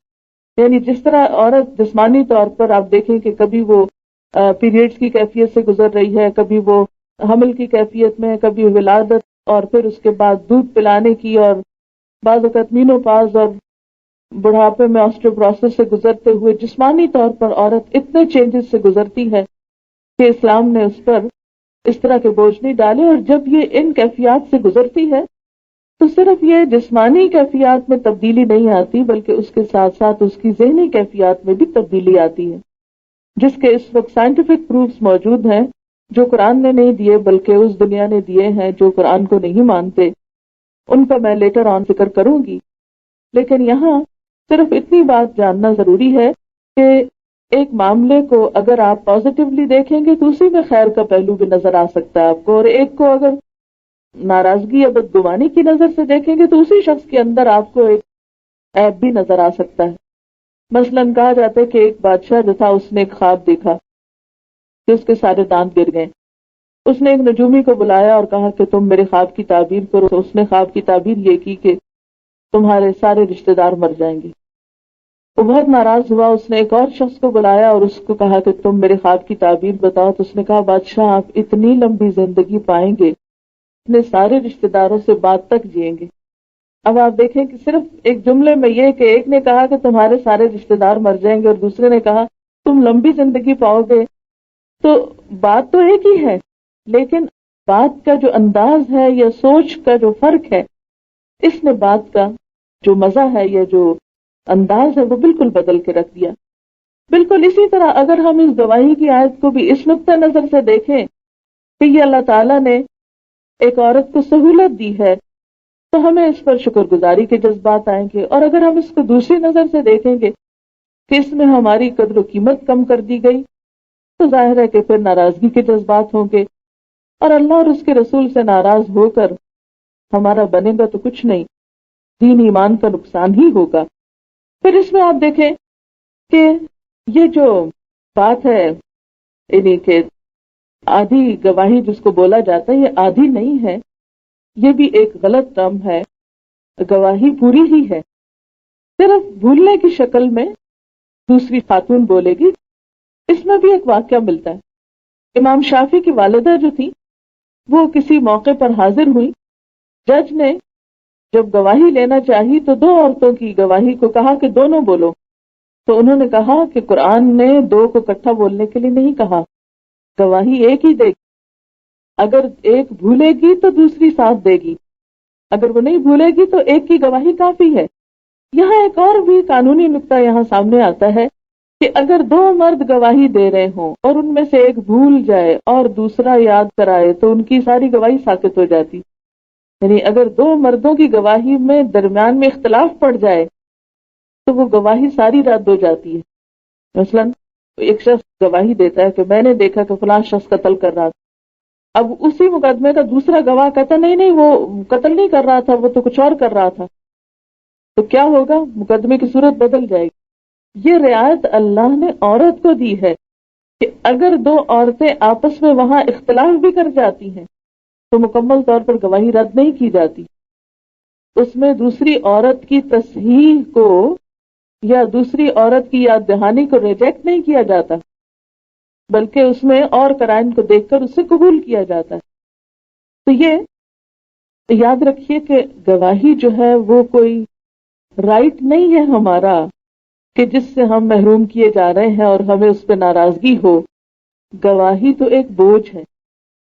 یعنی جس طرح عورت جسمانی طور پر آپ دیکھیں کہ کبھی وہ پیریڈز کی کیفیت سے گزر رہی ہے، کبھی وہ حمل کی کیفیت میں، کبھی ولادت، اور پھر اس کے بعد دودھ پلانے کی، اور بعض اوقات مینوپاز اور بڑھاپے میں آسٹروپروسس سے گزرتے ہوئے جسمانی طور پر عورت اتنے چینجز سے گزرتی ہے کہ اسلام نے اس پر اس طرح کے بوجھ نہیں ڈالے. اور جب یہ ان کیفیات سے گزرتی ہے تو صرف یہ جسمانی کیفیات میں تبدیلی نہیں آتی، بلکہ اس کے ساتھ ساتھ اس کی ذہنی کیفیات میں بھی تبدیلی آتی ہے، جس کے اس وقت سائنٹیفک پروفز موجود ہیں، جو قرآن نے نہیں دیے بلکہ اس دنیا نے دیے ہیں جو قرآن کو نہیں مانتے. ان کا میں لیٹر آن ذکر کروں گی، لیکن یہاں صرف اتنی بات جاننا ضروری ہے کہ ایک معاملے کو اگر آپ پازیٹیولی دیکھیں گے تو اسی میں خیر کا پہلو بھی نظر آ سکتا ہے آپ کو، اور ایک کو اگر ناراضگی یا بدگمانی کی نظر سے دیکھیں گے تو اسی شخص کے اندر آپ کو ایک عیب بھی نظر آ سکتا ہے. مثلاً کہا جاتا ہے کہ ایک بادشاہ جو تھا اس نے ایک خواب دیکھا کہ اس کے سارے دانت گر گئے. اس نے ایک نجومی کو بلایا اور کہا کہ تم میرے خواب کی تعبیر کرو. تو اس نے خواب کی تعبیر یہ کی کہ تمہارے سارے رشتہ دار مر جائیں گے. وہ بہت ناراض ہوا. اس نے ایک اور شخص کو بلایا اور اس کو کہا کہ تم میرے خواب کی تعبیر بتاؤ. تو اس نے کہا بادشاہ آپ اتنی لمبی زندگی پائیں گے، اپنے سارے رشتہ داروں سے بات تک جئیں گے. اب آپ دیکھیں کہ صرف ایک جملے میں یہ کہ ایک نے کہا کہ تمہارے سارے رشتہ دار مر جائیں گے اور دوسرے نے کہا تم لمبی زندگی پاؤ گے، تو بات تو ایک ہی ہے، لیکن بات کا جو انداز ہے یا سوچ کا جو فرق ہے، اس نے بات کا جو مزہ ہے یا جو انداز ہے وہ بالکل بدل کے رکھ دیا. بالکل اسی طرح اگر ہم اس گواہی کی آیت کو بھی اس نقطہ نظر سے دیکھیں کہ یہ اللہ تعالیٰ نے ایک عورت کو سہولت دی ہے تو ہمیں اس پر شکر گزاری کے جذبات آئیں گے. اور اگر ہم اس کو دوسری نظر سے دیکھیں گے کہ اس میں ہماری قدر و قیمت کم کر دی گئی تو ظاہر ہے کہ پھر ناراضگی کے جذبات ہوں گے، اور اللہ اور اس کے رسول سے ناراض ہو کر ہمارا بنے گا تو کچھ نہیں، دین ایمان کا نقصان ہی ہوگا. پھر اس میں آپ دیکھیں کہ یہ جو بات ہے یعنی کہ آدھی گواہی جس کو بولا جاتا ہے، یہ آدھی نہیں ہے، یہ بھی ایک غلط ٹرم ہے. گواہی پوری ہی ہے، صرف بھولنے کی شکل میں دوسری خاتون بولے گی. اس میں بھی ایک واقعہ ملتا ہے. امام شافعی کی والدہ جو تھی وہ کسی موقع پر حاضر ہوئی. جج نے جب گواہی لینا چاہی تو دو عورتوں کی گواہی کو کہا کہ دونوں بولو. تو انہوں نے کہا کہ قرآن نے دو کو اکٹھا بولنے کے لیے نہیں کہا، گواہی ایک ہی دے گی. اگر ایک بھولے گی تو دوسری ساتھ دے گی، اگر وہ نہیں بھولے گی تو ایک کی گواہی کافی ہے. یہاں ایک اور بھی قانونی نقطہ یہاں سامنے آتا ہے کہ اگر دو مرد گواہی دے رہے ہوں اور ان میں سے ایک بھول جائے اور دوسرا یاد کرائے تو ان کی ساری گواہی ساقط ہو جاتی. یعنی اگر دو مردوں کی گواہی میں درمیان میں اختلاف پڑ جائے تو وہ گواہی ساری رد ہو جاتی ہے. مثلاً ایک شخص گواہی دیتا ہے کہ میں نے دیکھا کہ فلاں شخص قتل کر رہا تھا. اب اسی مقدمے کا دوسرا گواہ کہتا نہیں وہ قتل نہیں کر رہا تھا، وہ تو کچھ اور کر رہا تھا. تو کیا ہوگا؟ مقدمے کی صورت بدل جائے گی. یہ رعایت اللہ نے عورت کو دی ہے کہ اگر دو عورتیں آپس میں وہاں اختلاف بھی کر جاتی ہیں تو مکمل طور پر گواہی رد نہیں کی جاتی. اس میں دوسری عورت کی تصحیح کو یا دوسری عورت کی یاد دہانی کو ریجیکٹ نہیں کیا جاتا، بلکہ اس میں اور قرائن کو دیکھ کر اسے قبول کیا جاتا ہے۔ تو یہ یاد رکھیے کہ گواہی جو ہے وہ کوئی رائٹ نہیں ہے ہمارا کہ جس سے ہم محروم کیے جا رہے ہیں اور ہمیں اس پہ ناراضگی ہو۔ گواہی تو ایک بوجھ ہے،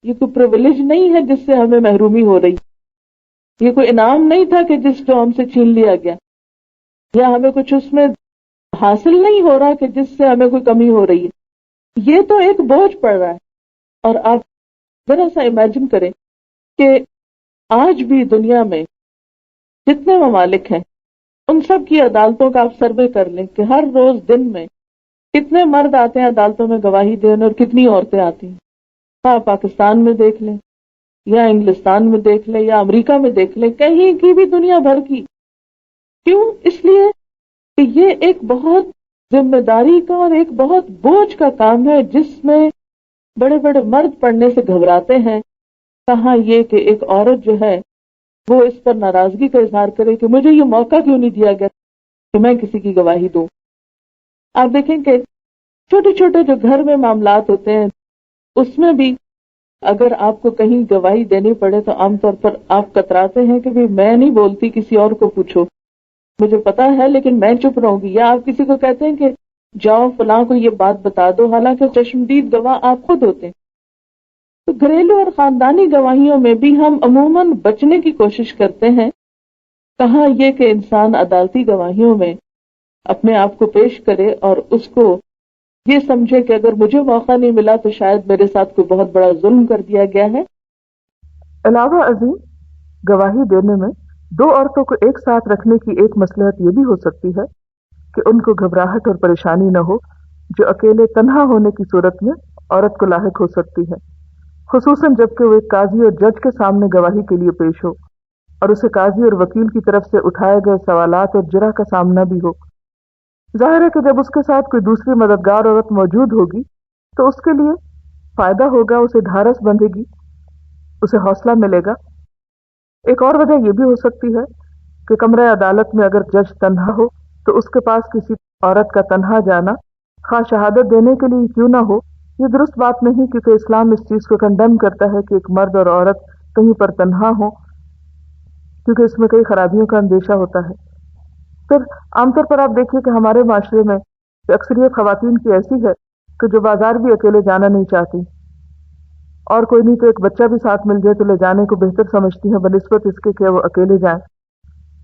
یہ کوئی پریویلیج نہیں ہے جس سے ہمیں محرومی ہو رہی، یہ کوئی انعام نہیں تھا کہ جس کو ہم سے چھین لیا گیا، یا ہمیں کچھ اس میں حاصل نہیں ہو رہا کہ جس سے ہمیں کوئی کمی ہو رہی ہے، یہ تو ایک بوجھ پڑ رہا ہے۔ اور آپ ذرا سا امیجن کریں کہ آج بھی دنیا میں جتنے ممالک ہیں ان سب کی عدالتوں کا آپ سروے کر لیں کہ ہر روز دن میں کتنے مرد آتے ہیں عدالتوں میں گواہی دینے اور کتنی عورتیں آتی ہیں۔ آپ پاکستان میں دیکھ لیں یا انگلستان میں دیکھ لیں یا امریکہ میں دیکھ لیں، کہیں کی بھی دنیا بھر کی۔ کیوں؟ اس لیے کہ یہ ایک بہت ذمہ داری کا اور ایک بہت بوجھ کا کام ہے جس میں بڑے بڑے مرد پڑھنے سے گھبراتے ہیں۔ کہاں یہ کہ ایک عورت جو ہے وہ اس پر ناراضگی کا اظہار کرے کہ مجھے یہ موقع کیوں نہیں دیا گیا کہ میں کسی کی گواہی دوں۔ آپ دیکھیں کہ چھوٹے چھوٹے جو گھر میں معاملات ہوتے ہیں اس میں بھی اگر آپ کو کہیں گواہی دینی پڑے تو عام طور پر آپ کتراتے ہیں کہ میں نہیں بولتی، کسی اور کو پوچھو، مجھے پتا ہے لیکن میں چپ رہوں گی۔ یا آپ کسی کو کہتے ہیں کہ جاؤ فلاں کو یہ بات بتا دو، حالانکہ چشمدید گواہ آپ خود ہوتے ہیں۔ تو گھریلو اور خاندانی گواہیوں میں بھی ہم عموماً بچنے کی کوشش کرتے ہیں۔ کہاں یہ کہ انسان عدالتی گواہیوں میں اپنے آپ کو پیش کرے اور اس کو یہ سمجھے کہ اگر مجھے موقع نہیں ملا تو شاید میرے ساتھ کوئی بہت بڑا ظلم کر دیا گیا ہے۔ علاوہ ازیں گواہی دینے میں دو عورتوں کو ایک ساتھ رکھنے کی ایک مصلحت یہ بھی ہو سکتی ہے کہ ان کو گھبراہٹ اور پریشانی نہ ہو جو اکیلے تنہا ہونے کی صورت میں عورت کو لاحق ہو سکتی ہے، خصوصاً جبکہ وہ ایک قاضی اور جج کے سامنے گواہی کے لیے پیش ہو اور اسے قاضی اور وکیل کی طرف سے اٹھائے گئے سوالات اور جرح کا سامنا بھی ہو۔ ظاہر ہے کہ جب اس کے ساتھ کوئی دوسری مددگار عورت موجود ہوگی تو اس کے لیے فائدہ ہوگا، اسے ڈھارس بندھے گی، اسے حوصلہ ملے گا۔ ایک اور وجہ یہ بھی ہو سکتی ہے کہ کمرہ عدالت میں اگر جج تنہا ہو تو اس کے پاس کسی عورت کا تنہا جانا، خواہ شہادت دینے کے لیے کیوں نہ ہو، یہ درست بات نہیں، کیونکہ اسلام اس چیز کو کنڈیم کرتا ہے کہ ایک مرد اور عورت کہیں پر تنہا ہو، کیونکہ اس میں کئی خرابیوں کا اندیشہ ہوتا ہے۔ پھر عام طور پر آپ دیکھیے کہ ہمارے معاشرے میں اکثریت خواتین کی ایسی ہے کہ جو بازار بھی اکیلے جانا نہیں چاہتی، اور کوئی نہیں تو ایک بچہ بھی ساتھ مل جائے تو لے جانے کو بہتر سمجھتی ہیں بنسبت اس کے کہ وہ اکیلے جائیں۔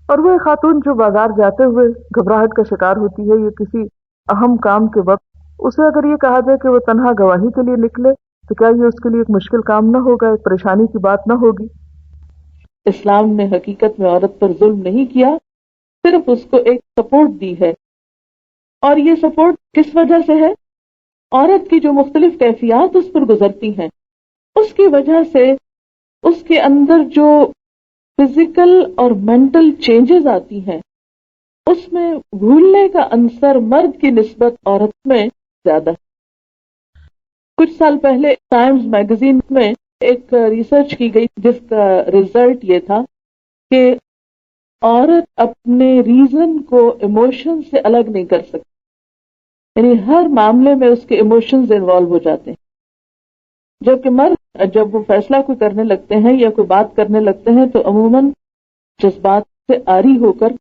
اور وہ خاتون جو بازار جاتے ہوئے گھبراہٹ کا شکار ہوتی ہے، یہ کسی اہم کام کے وقت اسے اگر یہ کہا جائے کہ وہ تنہا گواہی کے لیے نکلے تو کیا یہ اس کے لیے ایک مشکل کام نہ ہوگا، ایک پریشانی کی بات نہ ہوگی؟ اسلام نے حقیقت میں عورت پر ظلم نہیں کیا، صرف اس کو ایک سپورٹ دی ہے۔ اور یہ سپورٹ کس وجہ سے ہے؟ عورت کی جو مختلف کیفیات اس پر گزرتی ہیں اس کی وجہ سے اس کے اندر جو فزیکل اور مینٹل چینجز آتی ہیں اس میں بھولنے کا عنصر مرد کی نسبت عورت میں زیادہ ہے۔ کچھ سال پہلے ٹائمز میگزین میں ایک ریسرچ کی گئی جس کا رزلٹ یہ تھا کہ عورت اپنے ریزن کو ایموشن سے الگ نہیں کر سکتی، یعنی ہر معاملے میں اس کے ایموشنز انوالو ہو جاتے ہیں، جبکہ مرد جب وہ فیصلہ کوئی کرنے لگتے ہیں یا کوئی بات کرنے لگتے ہیں تو عموماً جذبات سے عاری ہو کر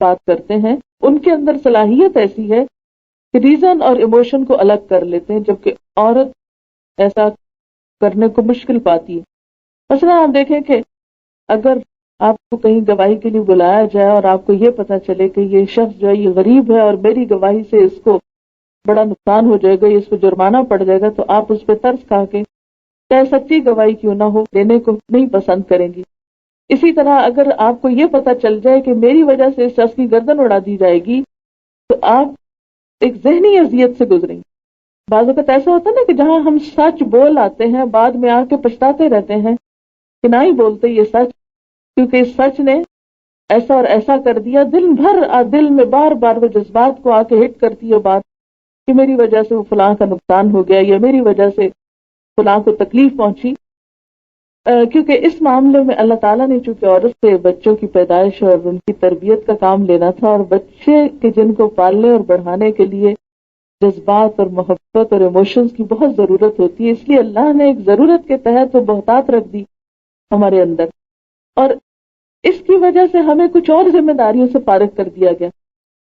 بات کرتے ہیں۔ ان کے اندر صلاحیت ایسی ہے کہ ریزن اور ایموشن کو الگ کر لیتے ہیں، جبکہ عورت ایسا کرنے کو مشکل پاتی ہے۔ مثلا آپ دیکھیں کہ اگر آپ کو کہیں گواہی کے لیے بلایا جائے اور آپ کو یہ پتا چلے کہ یہ شخص جو ہے یہ غریب ہے اور میری گواہی سے اس کو بڑا نقصان ہو جائے گا، اس کو جرمانہ پڑ جائے گا، تو آپ اس پہ ترس کھا کے چاہے سچی گواہی کیوں نہ ہو دینے کو نہیں پسند کریں گی۔ اسی طرح اگر آپ کو یہ پتا چل جائے کہ میری وجہ سے اس شخص کی گردن اڑا دی جائے گی تو آپ ایک ذہنی اذیت سے گزریں گے۔ بعض اوقات ایسا ہوتا ہے نا کہ جہاں ہم سچ بول آتے ہیں بعد میں آ کے پچھتاتے رہتے ہیں کہ نہ ہی بولتے یہ سچ، کیونکہ اس سچ نے ایسا اور ایسا کر دیا، دل میں بار بار وہ جذبات کو آ کے ہٹ کرتی ہے بات کہ میری وجہ سے وہ فلاں کا نقصان ہو گیا یا میری وجہ سے فلاں کو تکلیف پہنچی۔ کیونکہ اس معاملے میں اللہ تعالیٰ نے چونکہ عورت سے بچوں کی پیدائش اور ان کی تربیت کا کام لینا تھا، اور بچے کے جن کو پالنے اور بڑھانے کے لیے جذبات اور محبت اور ایموشنز کی بہت ضرورت ہوتی ہے، اس لیے اللہ نے ایک ضرورت کے تحت وہ بہتات رکھ دی ہمارے اندر، اور اس کی وجہ سے ہمیں کچھ اور ذمہ داریوں سے فارغ کر دیا گیا۔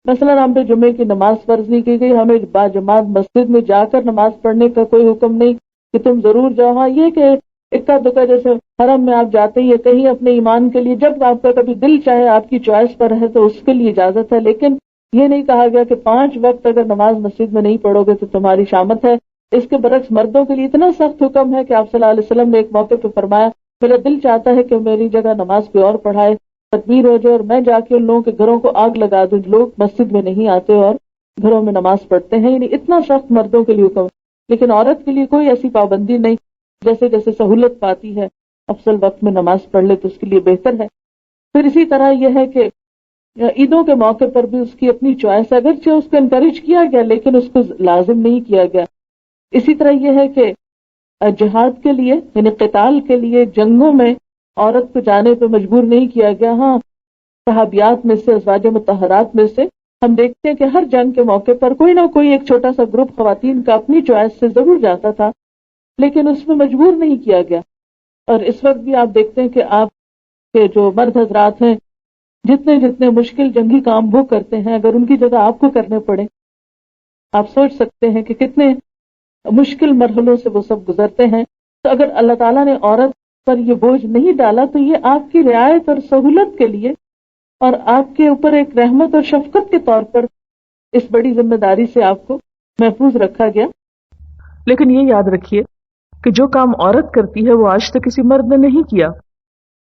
مثلاً ہم پہ جمعے کی نماز فرض نہیں کی گئی، ہمیں باجماعت مسجد میں جا کر نماز پڑھنے کا کوئی حکم نہیں کہ تم ضرور جاؤ۔ ہاں یہ کہ اکا دکا جیسے حرم میں آپ جاتے ہیں یا کہیں اپنے ایمان کے لیے، جب آپ کا کبھی دل چاہے آپ کی چوائس پر ہے تو اس کے لیے اجازت ہے، لیکن یہ نہیں کہا گیا کہ 5 وقت اگر نماز مسجد میں نہیں پڑھو گے تو تمہاری شامت ہے۔ اس کے برعکس مردوں کے لیے اتنا سخت حکم ہے کہ آپ صلی اللہ علیہ وسلم نے ایک موقع پہ فرمایا میرا دل چاہتا ہے کہ میری جگہ نماز کوئی اور پڑھائے، تکبیر ہو جائے اور میں جا کے ان لوگوں کے گھروں کو آگ لگا دوں، لوگ مسجد میں نہیں آتے اور گھروں میں نماز پڑھتے ہیں، یعنی اتنا سخت مردوں کے لیے حکم۔ لیکن عورت کے لیے کوئی ایسی پابندی نہیں، جیسے جیسے سہولت پاتی ہے افضل وقت میں نماز پڑھ لے تو اس کے لیے بہتر ہے۔ پھر اسی طرح یہ ہے کہ عیدوں کے موقع پر بھی اس کی اپنی چوائس ہے، اگرچہ اس کو انکریج کیا گیا لیکن اس کو لازم نہیں کیا گیا۔ اسی طرح یہ ہے کہ جہاد کے لیے یعنی قتال کے لیے جنگوں میں عورت کو جانے پہ مجبور نہیں کیا گیا۔ ہاں صحابیات میں سے ازواج مطہرات میں سے ہم دیکھتے ہیں کہ ہر جنگ کے موقع پر کوئی نہ کوئی ایک چھوٹا سا گروپ خواتین کا اپنی چوائس سے ضرور جاتا تھا، لیکن اس میں مجبور نہیں کیا گیا۔ اور اس وقت بھی آپ دیکھتے ہیں کہ آپ کے جو مرد حضرات ہیں جتنے مشکل جنگی کام وہ کرتے ہیں، اگر ان کی جگہ آپ کو کرنے پڑے آپ سوچ سکتے ہیں کہ کتنے مشکل مرحلوں سے وہ سب گزرتے ہیں۔ تو اگر اللہ تعالیٰ نے عورت پر یہ بوجھ نہیں ڈالا تو یہ آپ کی رعایت اور سہولت کے لیے اور آپ کے اوپر ایک رحمت اور شفقت کے طور پر اس بڑی ذمہ داری سے آپ کو محفوظ رکھا گیا۔ لیکن یہ یاد رکھیے کہ جو کام عورت کرتی ہے وہ آج تک کسی مرد نے نہیں کیا۔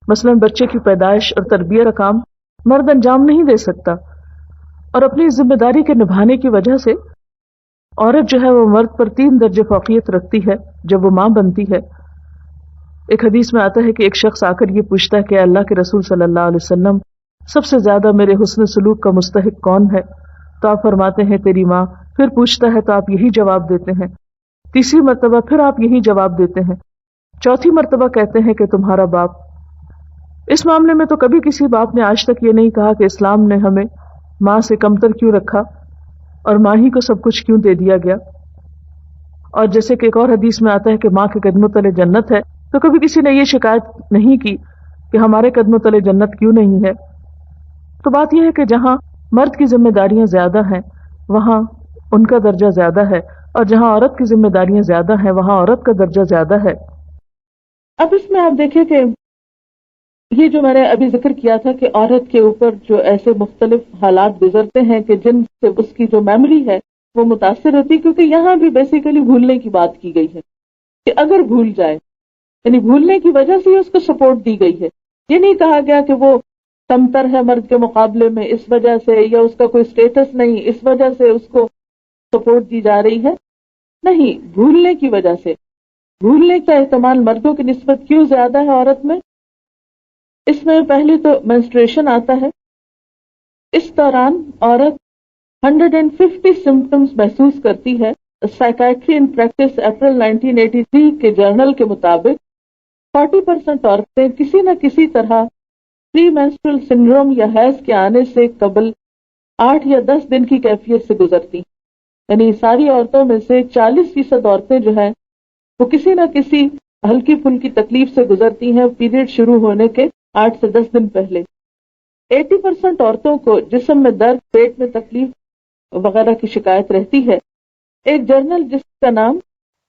مثلا بچے کی پیدائش اور تربیت کا کام مرد انجام نہیں دے سکتا، اور اپنی ذمہ داری کے نبھانے کی وجہ سے عورت جو ہے وہ مرد پر 3 درجے فوقیت رکھتی ہے جب وہ ماں بنتی ہے۔ ایک حدیث میں آتا ہے کہ ایک شخص آ کر یہ پوچھتا ہے کہ اللہ کے رسول صلی اللہ علیہ وسلم سب سے زیادہ میرے حسن سلوک کا مستحق کون ہے؟ تو آپ فرماتے ہیں تیری ماں۔ پھر پوچھتا ہے تو آپ یہی جواب دیتے ہیں۔ تیسری مرتبہ پھر آپ یہی جواب دیتے ہیں۔ چوتھی مرتبہ کہتے ہیں کہ تمہارا باپ۔ اس معاملے میں تو کبھی کسی باپ نے آج تک یہ نہیں کہا کہ اسلام نے ہمیں ماں سے کمتر کیوں رکھا اور ماں ہی کو سب کچھ کیوں دے دیا گیا۔ اور جیسے کہ ایک اور حدیث میں آتا ہے کہ ماں کے قدموں تلے جنت ہے، تو کبھی کسی نے یہ شکایت نہیں کی کہ ہمارے قدموں تلے جنت کیوں نہیں ہے۔ تو بات یہ ہے کہ جہاں مرد کی ذمہ داریاں زیادہ ہیں وہاں ان کا درجہ زیادہ ہے، اور جہاں عورت کی ذمہ داریاں زیادہ ہیں وہاں عورت کا درجہ زیادہ ہے۔ اب اس میں آپ دیکھیں کہ یہ جو میں نے ابھی ذکر کیا تھا کہ عورت کے اوپر جو ایسے مختلف حالات گزرتے ہیں کہ جن سے اس کی جو میموری ہے وہ متاثر ہوتی، کیونکہ یہاں بھی بیسیکلی بھولنے کی بات کی گئی ہے کہ اگر بھول جائے یعنی بھولنے کی وجہ سے اس کو سپورٹ دی گئی ہے۔ یہ نہیں کہا گیا کہ وہ کمتر ہے مرد کے مقابلے میں اس وجہ سے، یا اس کا کوئی سٹیٹس نہیں اس وجہ سے اس کو سپورٹ دی جا رہی ہے، نہیں، بھولنے کی وجہ سے۔ بھولنے کا احتمال مردوں کی نسبت کیوں زیادہ ہے عورت میں؟ اس میں پہلے تو منسٹریشن آتا ہے، اس دوران عورت 150 سمپٹمز محسوس کرتی ہے۔ سائیکائٹری ان پریکٹس اپریل 1983 کے جرنل کے مطابق 40% عورتیں کسی نہ کسی طرح پری مینسٹرل سنڈروم یا حیض کے آنے سے قبل 8 یا 10 دن کی کیفیت سے گزرتی، یعنی ساری عورتوں میں سے 40% عورتیں جو ہیں وہ کسی نہ کسی ہلکی پھلکی تکلیف سے گزرتی ہیں پیریڈ شروع ہونے کے 8 سے 10 دن پہلے۔ 80% عورتوں کو جسم میں درد، پیٹ میں تکلیف وغیرہ کی شکایت رہتی ہے۔ ایک جرنل جس کا نام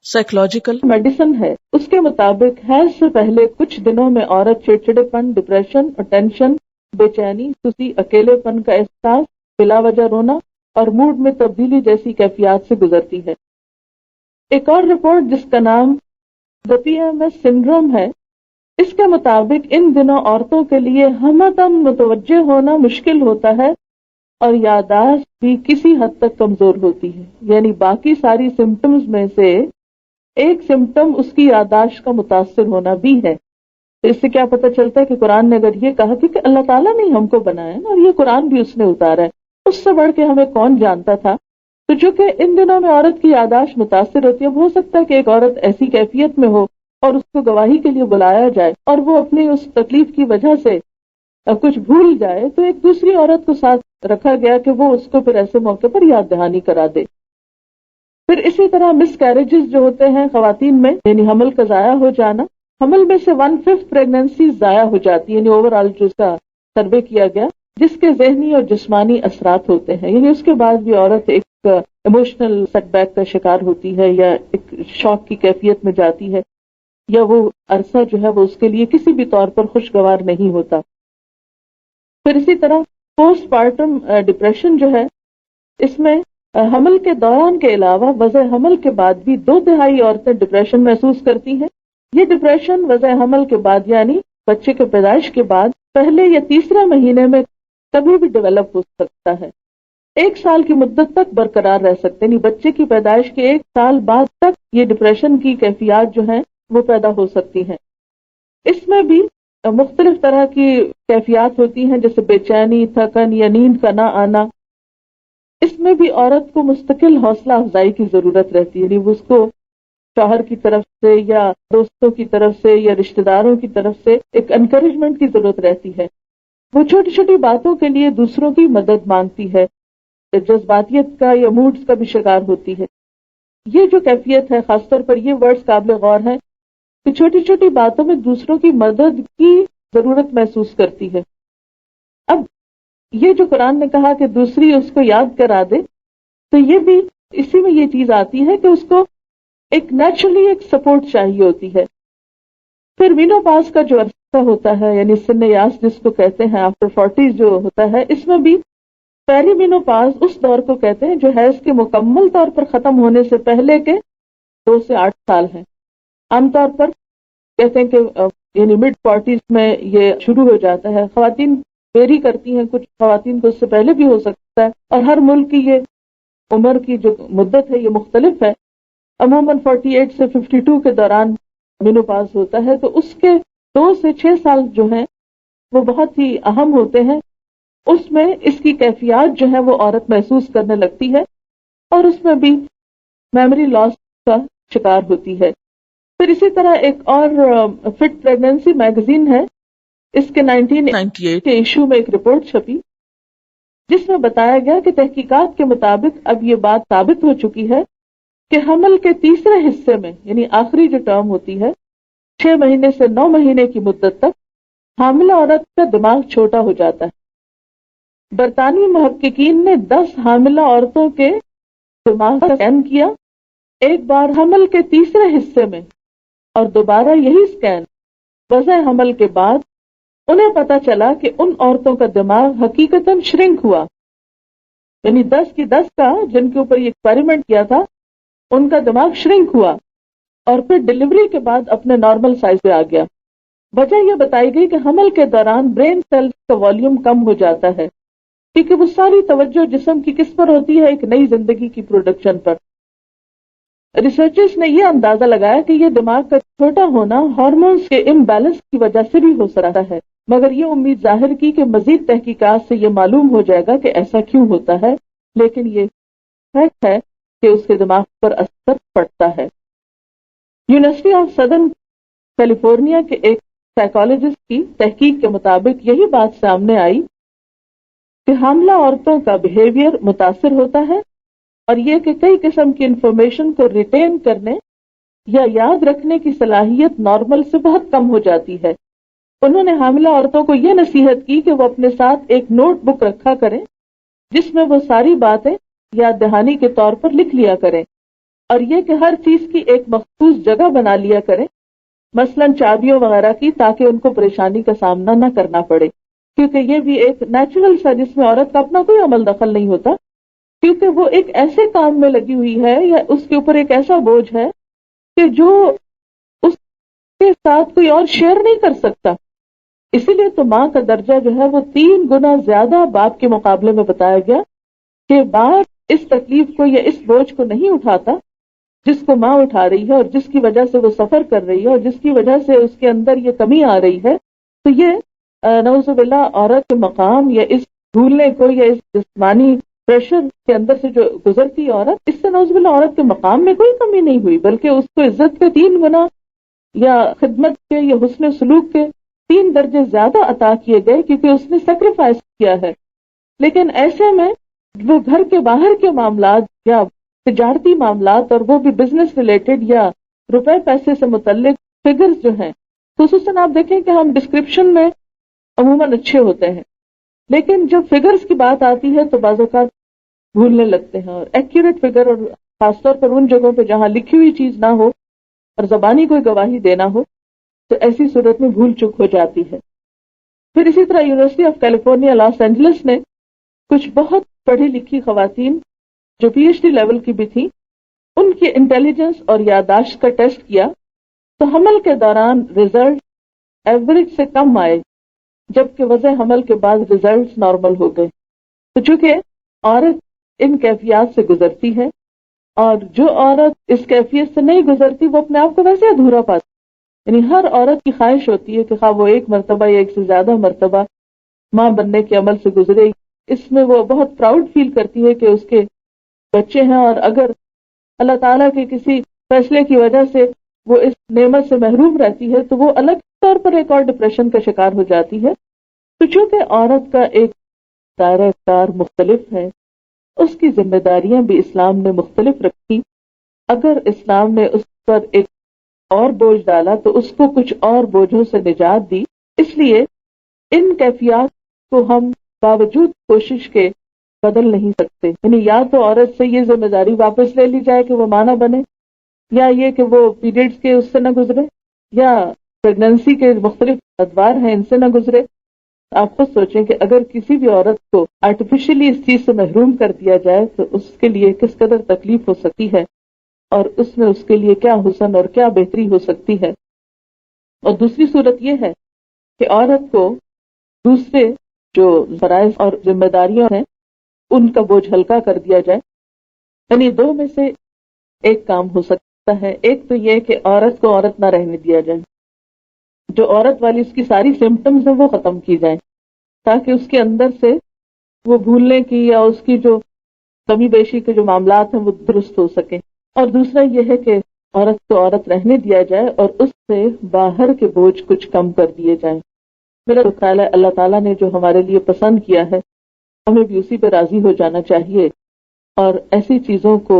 سائیکولوجیکل میڈیسن ہے، اس کے مطابق حیض سے پہلے کچھ دنوں میں عورت چڑچڑے پن، ڈپریشن اور ٹینشن، بے چینی، سستی، اکیلے پن کا احساس، بلا وجہ رونا اور موڈ میں تبدیلی جیسی کیفیات سے گزرتی ہے۔ ایک اور رپورٹ جس کا نام دا PMS سنڈروم ہے، اس کے مطابق ان دنوں عورتوں کے لیے ہمدم متوجہ ہونا مشکل ہوتا ہے اور یادداشت بھی کسی حد تک کمزور ہوتی ہے، یعنی باقی ساری سمپٹمز میں سے ایک سمپٹم اس کی یادداشت کا متاثر ہونا بھی ہے۔ تو اس سے کیا پتہ چلتا ہے کہ قرآن نے اگر یہ کہا کہ اللہ تعالیٰ نے ہم کو بنایا اور یہ قرآن بھی اس نے اتارا ہے، اس سے بڑھ کے ہمیں کون جانتا تھا۔ تو چونکہ ان دنوں میں عورت کی یادداشت متاثر ہوتی ہے، ہو سکتا ہے کہ ایک عورت ایسی کیفیت میں ہو اور اس کو گواہی کے لیے بلایا جائے اور وہ اپنی اس تکلیف کی وجہ سے کچھ بھول جائے، تو ایک دوسری عورت کو ساتھ رکھا گیا کہ وہ اس کو پھر ایسے موقع پر یاد دہانی کرا دے۔ پھر اسی طرح مس کیریجز جو ہوتے ہیں خواتین میں، یعنی حمل کا ضائع ہو جانا، حمل میں سے 1/5 پریگننسی ضائع ہو جاتی ہے، یعنی اوور آل جو اس کا سروے کیا گیا، جس کے ذہنی اور جسمانی اثرات ہوتے ہیں، یعنی اس کے بعد بھی عورت ایک ایموشنل سیٹ بیک کا شکار ہوتی ہے یا ایک شوق کی کیفیت میں جاتی ہے، یا وہ عرصہ جو ہے وہ اس کے لیے کسی بھی طور پر خوشگوار نہیں ہوتا۔ پھر اسی طرح پوسٹ پارٹم ڈپریشن جو ہے، اس میں حمل کے دوران کے علاوہ وضع حمل کے بعد بھی 2/3 عورتیں ڈپریشن محسوس کرتی ہیں۔ یہ ڈپریشن وضع حمل کے بعد یعنی بچے کے پیدائش کے بعد پہلے یا تیسرے مہینے میں کبھی بھی ڈیولپ ہو سکتا ہے، 1 سال کی مدت تک برقرار رہ سکتے ہیں، یعنی بچے کی پیدائش کے 1 سال بعد تک یہ ڈپریشن کی کیفیات جو ہیں وہ پیدا ہو سکتی ہیں۔ اس میں بھی مختلف طرح کی کیفیات ہوتی ہیں، جیسے بے چینی، تھکن یا نیند کا نہ آنا۔ اس میں بھی عورت کو مستقل حوصلہ افزائی کی ضرورت رہتی ہے، یعنی اس کو شوہر کی طرف سے یا دوستوں کی طرف سے یا رشتہ داروں کی طرف سے ایک انکریجمنٹ کی ضرورت رہتی ہے۔ وہ چھوٹی چھوٹی باتوں کے لیے دوسروں کی مدد مانگتی ہے، جذباتیت کا یا موڈز کا بھی شکار ہوتی ہے۔ یہ جو کیفیت ہے، خاص طور پر یہ ورڈز قابل غور ہیں کہ چھوٹی چھوٹی باتوں میں دوسروں کی مدد کی ضرورت محسوس کرتی ہے۔ اب یہ جو قرآن نے کہا کہ دوسری اس کو یاد کرا دے، تو یہ بھی اسی میں یہ چیز آتی ہے کہ اس کو ایک نیچرلی ایک سپورٹ چاہیے ہوتی ہے۔ پھر مینوپاز کا جو عرصہ ہوتا ہے، یعنی سن یاس جس کو کہتے ہیں، آفٹر 40 جو ہوتا ہے، اس میں بھی پیری مینوپاز اس دور کو کہتے ہیں جو حیض کے مکمل طور پر ختم ہونے سے پہلے کے 2 سے 8 سال ہیں۔ عام طور پر کہتے ہیں کہ یعنی مڈ 40s میں یہ شروع ہو جاتا ہے۔ خواتین ویری کرتی ہیں، کچھ خواتین کو اس سے پہلے بھی ہو سکتا ہے، اور ہر ملک کی یہ عمر کی جو مدت ہے یہ مختلف ہے۔ عموماً 48 سے 52 کے دوران مینوپاز ہوتا ہے، تو اس کے 2 سے 6 سال جو ہیں وہ بہت ہی اہم ہوتے ہیں۔ اس میں اس کی کیفیات جو ہے وہ عورت محسوس کرنے لگتی ہے، اور اس میں بھی میموری لاس کا شکار ہوتی ہے۔ پھر اسی طرح ایک اور فٹ پریگننسی میگزین ہے، اس کے 1998 کے ایشو میں ایک رپورٹ چھپی جس میں بتایا گیا کہ تحقیقات کے مطابق اب یہ بات ثابت ہو چکی ہے کہ حمل کے تیسرے حصے میں، یعنی آخری جو ٹرم ہوتی ہے 6 مہینے سے 9 مہینے کی مدت تک، حاملہ عورت کا دماغ چھوٹا ہو جاتا ہے۔ برطانوی محققین نے 10 حاملہ عورتوں کے دماغ کا اسکین کیا، ایک بار حمل کے تیسرے حصے میں اور دوبارہ یہی اسکین وضع حمل کے بعد، انہیں پتا چلا کہ ان عورتوں کا دماغ حقیقتاً شرنک ہوا، یعنی 10 کی 10 کا جن کے اوپر یہ ایکسپیریمنٹ کیا تھا ان کا دماغ شرنک ہوا اور پھر ڈیلیوری کے بعد اپنے نارمل سائز پہ آ گیا۔ وجہ یہ بتائی گئی کہ حمل کے دوران برین سیلز کا والیوم کم ہو جاتا ہے، کیونکہ وہ ساری توجہ جسم کی کس پر ہوتی ہے؟ ایک نئی زندگی کی پروڈکشن پر۔ ریسرچرز نے یہ اندازہ لگایا کہ یہ دماغ کا چھوٹا ہونا ہارمونز کے امبیلنس کی وجہ سے بھی ہو سکتا ہے، مگر یہ امید ظاہر کی کہ مزید تحقیقات سے یہ معلوم ہو جائے گا کہ ایسا کیوں ہوتا ہے، لیکن یہ فیکٹ ہے کہ اس کے دماغ پر اثر پڑتا ہے۔ یونیورسٹی آف سدرن کیلیفورنیا کے ایک سائیکالوجسٹ کی تحقیق کے مطابق یہی بات سامنے آئی کہ حاملہ عورتوں کا بیہیویئر متاثر ہوتا ہے، اور یہ کہ کئی قسم کی انفارمیشن کو ریٹین کرنے یا یاد رکھنے کی صلاحیت نارمل سے بہت کم ہو جاتی ہے۔ انہوں نے حاملہ عورتوں کو یہ نصیحت کی کہ وہ اپنے ساتھ ایک نوٹ بک رکھا کریں جس میں وہ ساری باتیں یاد دہانی کے طور پر لکھ لیا کریں، اور یہ کہ ہر چیز کی ایک مخصوص جگہ بنا لیا کریں، مثلاً چابیوں وغیرہ کی، تاکہ ان کو پریشانی کا سامنا نہ کرنا پڑے، کیونکہ یہ بھی ایک نیچرل سا جس میں عورت کا اپنا کوئی عمل دخل نہیں ہوتا، کیونکہ وہ ایک ایسے کام میں لگی ہوئی ہے یا اس کے اوپر ایک ایسا بوجھ ہے کہ جو اس کے ساتھ کوئی اور شیئر نہیں کر سکتا۔ اسی لیے تو ماں کا درجہ جو ہے وہ 3 گنا زیادہ باپ کے مقابلے میں بتایا گیا، کہ باپ اس تکلیف کو یا اس بوجھ کو نہیں اٹھاتا جس کو ماں اٹھا رہی ہے، اور جس کی وجہ سے وہ سفر کر رہی ہے، اور جس کی وجہ سے اس کے اندر یہ کمی آ رہی ہے۔ تو یہ نعوذ باللہ عورت کے مقام یا اس بھولنے کو یا اس جسمانی پریشر کے اندر سے جو گزرتی عورت، اس سے نعوذ باللہ عورت کے مقام میں کوئی کمی نہیں ہوئی، بلکہ اس کو عزت کے 3 گنا یا خدمت کے یا حسن سلوک کے 3 درجے زیادہ عطا کیے گئے کیونکہ اس نے سیکریفائس کیا ہے. لیکن ایسے میں وہ گھر کے باہر کے معاملات یا تجارتی معاملات، اور وہ بھی بزنس ریلیٹڈ یا روپے پیسے سے متعلق فگرز جو ہیں، خصوصاً آپ دیکھیں کہ ہم ڈسکرپشن میں عموماً اچھے ہوتے ہیں، لیکن جب فگرز کی بات آتی ہے تو بعض اوقات بھولنے لگتے ہیں. اور ایکوریٹ فگر، اور خاص طور پر ان جگہوں پہ جہاں لکھی ہوئی چیز نہ ہو اور زبانی کوئی گواہی دینا ہو، تو ایسی صورت میں بھول چک ہو جاتی ہے. پھر اسی طرح university of California Los Angeles نے کچھ بہت پڑھی لکھی خواتین جو پی ایچ ڈی لیول کی بھی تھیں، ان کی انٹیلیجنس اور یادداشت کا ٹیسٹ کیا تو حمل کے دوران رزلٹ ایوریج سے کم آئے، جبکہ وضع حمل کے بعد ریزلٹس نارمل ہو گئے. تو چونکہ عورت ان کیفیات سے گزرتی ہے، اور جو عورت اس کیفیت سے نہیں گزرتی وہ اپنے آپ کو ویسے ادھورا پاتی. یعنی ہر عورت کی خواہش ہوتی ہے کہ خواہ وہ 1 مرتبہ یا 1 سے زیادہ مرتبہ ماں بننے کے عمل سے گزرے، اس میں وہ بہت پراؤڈ فیل کرتی ہے کہ اس کے بچے ہیں، اور اگر اللہ تعالیٰ کے کسی فیصلے کی وجہ سے وہ اس نعمت سے محروم رہتی ہے تو وہ الگ طور پر ایک اور ڈپریشن کا شکار ہو جاتی ہے. تو چونکہ عورت کا ایک دائرہ کار مختلف ہے، اس کی ذمہ داریاں بھی اسلام نے مختلف رکھی. اگر اسلام نے اس پر ایک اور بوجھ ڈالا تو اس کو کچھ اور بوجھوں سے نجات دی. اس لیے ان کیفیات کو ہم باوجود کوشش کے بدل نہیں سکتے. یعنی یا تو عورت سے یہ ذمہ داری واپس لے لی جائے کہ وہ ماں نہ بنے، یا یہ کہ وہ پیریڈز کے اس سے نہ گزرے، یا پریگننسی کے مختلف ادوار ہیں ان سے نہ گزرے. آپ خود سوچیں کہ اگر کسی بھی عورت کو آرٹیفیشلی اس چیز سے محروم کر دیا جائے تو اس کے لیے کس قدر تکلیف ہو سکتی ہے، اور اس میں اس کے لیے کیا حسن اور کیا بہتری ہو سکتی ہے. اور دوسری صورت یہ ہے کہ عورت کو دوسرے جو فرائض اور ذمہ داریاں ہیں ان کا بوجھ ہلکا کر دیا جائے. یعنی 2 میں سے ایک کام ہو سکتا ہے. ایک تو یہ کہ عورت کو عورت نہ رہنے دیا جائے، جو عورت والی اس کی ساری سمپٹمز ہیں وہ ختم کی جائیں تاکہ اس کے اندر سے وہ بھولنے کی یا اس کی جو کمی بیشی کے جو معاملات ہیں وہ درست ہو سکیں. اور دوسرا یہ ہے کہ عورت کو عورت رہنے دیا جائے اور اس سے باہر کے بوجھ کچھ کم کر دیے جائیں. میرا خیال ہے اللہ تعالیٰ نے جو ہمارے لیے پسند کیا ہے ہمیں بھی اسی پہ راضی ہو جانا چاہیے، اور ایسی چیزوں کو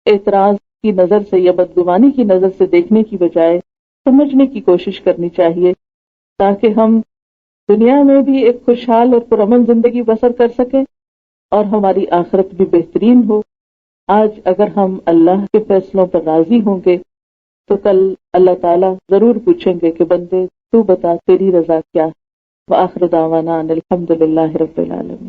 اعتراض کی نظر سے یا بدگمانی کی نظر سے دیکھنے کی بجائے سمجھنے کی کوشش کرنی چاہیے، تاکہ ہم دنیا میں بھی ایک خوشحال اور پرامن زندگی بسر کر سکیں اور ہماری آخرت بھی بہترین ہو. آج اگر ہم اللہ کے فیصلوں پر راضی ہوں گے تو کل اللہ تعالیٰ ضرور پوچھیں گے کہ بندے تو بتا تیری رضا کیا ہے. وآخر دعوانا ان الحمد للہ رب العالمین.